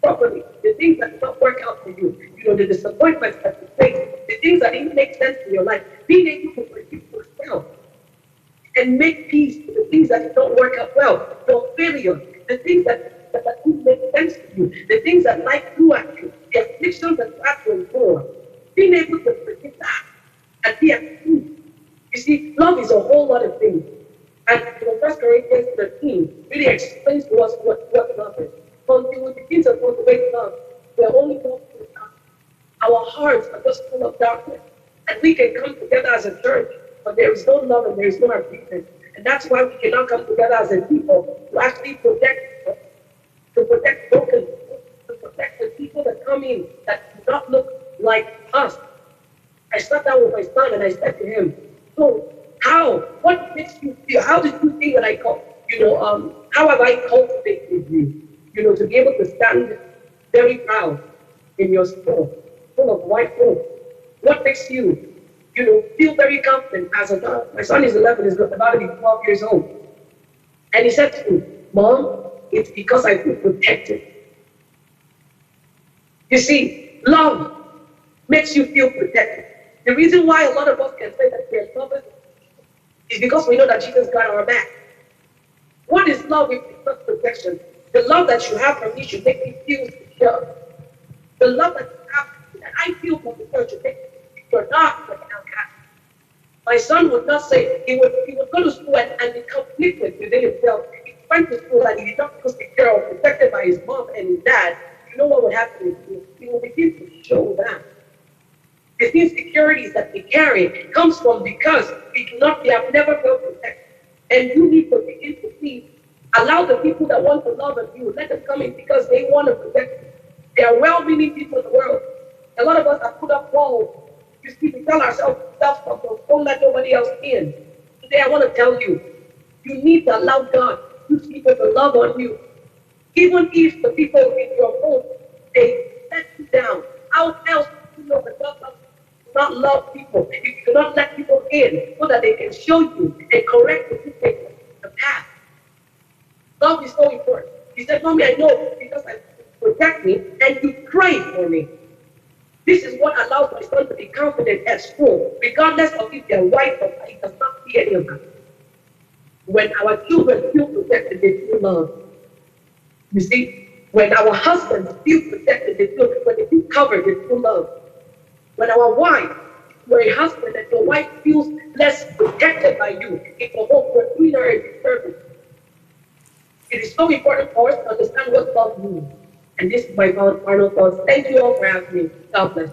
properly, the things that did not work out for you, the disappointments that you face, the things that didn't make sense in your life, being able to forgive yourself and make peace with the things that don't work out well, your failure, the things that didn't make sense to you, the things that life threw at you, the afflictions that you had to endure, being able to forgive that and be at peace. You see, love is a whole lot of things. And 1 Corinthians 13 really explains to us what love is. Until we begin to cultivate love, we're only going to our hearts are just full of darkness. And we can come together as a church, but there is no love and there is no agreement. And that's why we cannot come together as a people to actually protect broken people, to protect the people that come in that do not look like us. I sat down with my son and I said to him, so what makes you feel, how did you think that I how have I cultivated you, to be able to stand very proud in your store, full of white folks? What makes you, feel very confident as a dog? My son is 11, he's about to be 12 years old. And he said to me, Mom, it's because I feel protected. You see, love makes you feel protected. The reason why a lot of us can say that we're lovers is because we know that Jesus got our back. What is love if it's not protection? The love that you have for me should make me feel secure. The love that you have, that I feel for the church should make me secure, not like an outcast. My son would not say, he would go to school and become conflicted within himself. He went to school and he did not feel secure or protected by his mom and his dad. You know what would happen? He will begin to show that. The insecurities that we carry comes from because we have never felt protected. And you need to begin to see, allow the people that want to love you, let them come in because they want to protect you. There are well-meaning people in the world. A lot of us have put up walls. You see, we tell ourselves, don't let nobody else in. Today I want to tell you, you need to allow God to people to love on you. Even if the people in your home, they let you down. How else do you know that God loves you? Not love people, if you do not let people in so that they can show you and correct the path. Love is so important. He said, Mommy, I know because I protect me and you pray for me. This is what allows my son to be confident at school, regardless of if they're white or black. He does not see any of that. When our children feel protected, they feel love. You see, when our husbands feel protected, when they feel covered, they feel love. When our wife, you're a husband and your wife feels less protected by you, it's a hope for cleaner and service. It is so important for us to understand what love means. And this is my final thoughts. Thank you all for having me. God bless.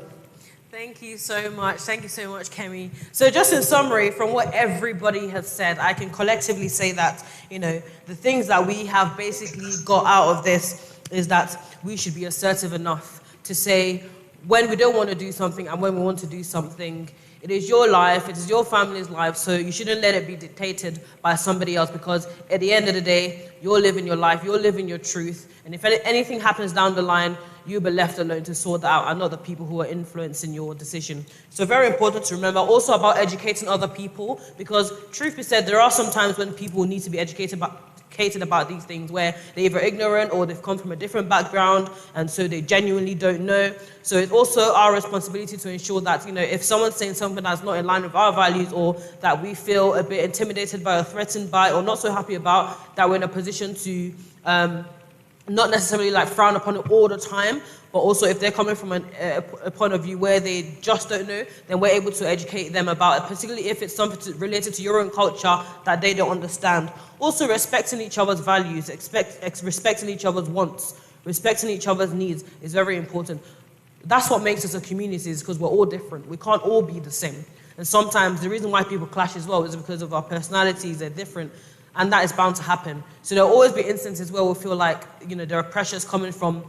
Thank you so much. Thank you so much, Kemi. So just in summary, from what everybody has said, I can collectively say that, the things that we have basically got out of this is that we should be assertive enough to say, when we don't want to do something and when we want to do something, it is your life, it is your family's life, so you shouldn't let it be dictated by somebody else, because at the end of the day, you're living your life, you're living your truth, and if anything happens down the line, you'll be left alone to sort that out, and not the people who are influencing your decision. So very important to remember. Also about educating other people, because truth be said, there are some times when people need to be educated about these things, where they're either ignorant or they've come from a different background, and so they genuinely don't know. So it's also our responsibility to ensure that, if someone's saying something that's not in line with our values, or that we feel a bit intimidated by or threatened by or not so happy about, that we're in a position to not necessarily like frown upon it all the time, but also if they're coming from a point of view where they just don't know, then we're able to educate them about it, particularly if it's something related to your own culture that they don't understand. Also, respecting each other's values, respecting each other's wants, respecting each other's needs is very important. That's what makes us a community, is because we're all different. We can't all be the same. And sometimes the reason why people clash as well is because of our personalities, they're different. And that is bound to happen. So there'll always be instances where we'll feel like, there are pressures coming from,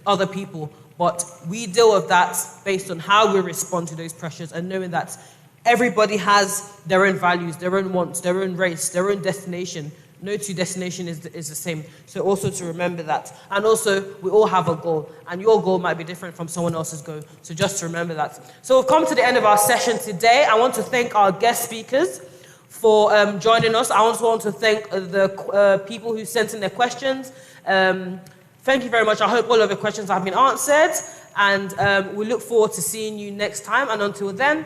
other people. But we deal with that based on how we respond to those pressures, and knowing that everybody has their own values, their own wants, their own race, their own destination. No two destination is the same. So also to remember that. And also, we all have a goal. And your goal might be different from someone else's goal. So just to remember that. So we've come to the end of our session today. I want to thank our guest speakers for joining us. I also want to thank the people who sent in their questions. Thank you very much. I hope all of your questions have been answered. And we look forward to seeing you next time. And until then,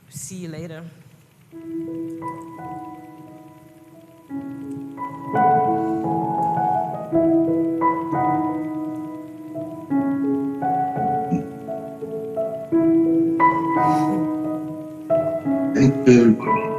see you later. Thank you.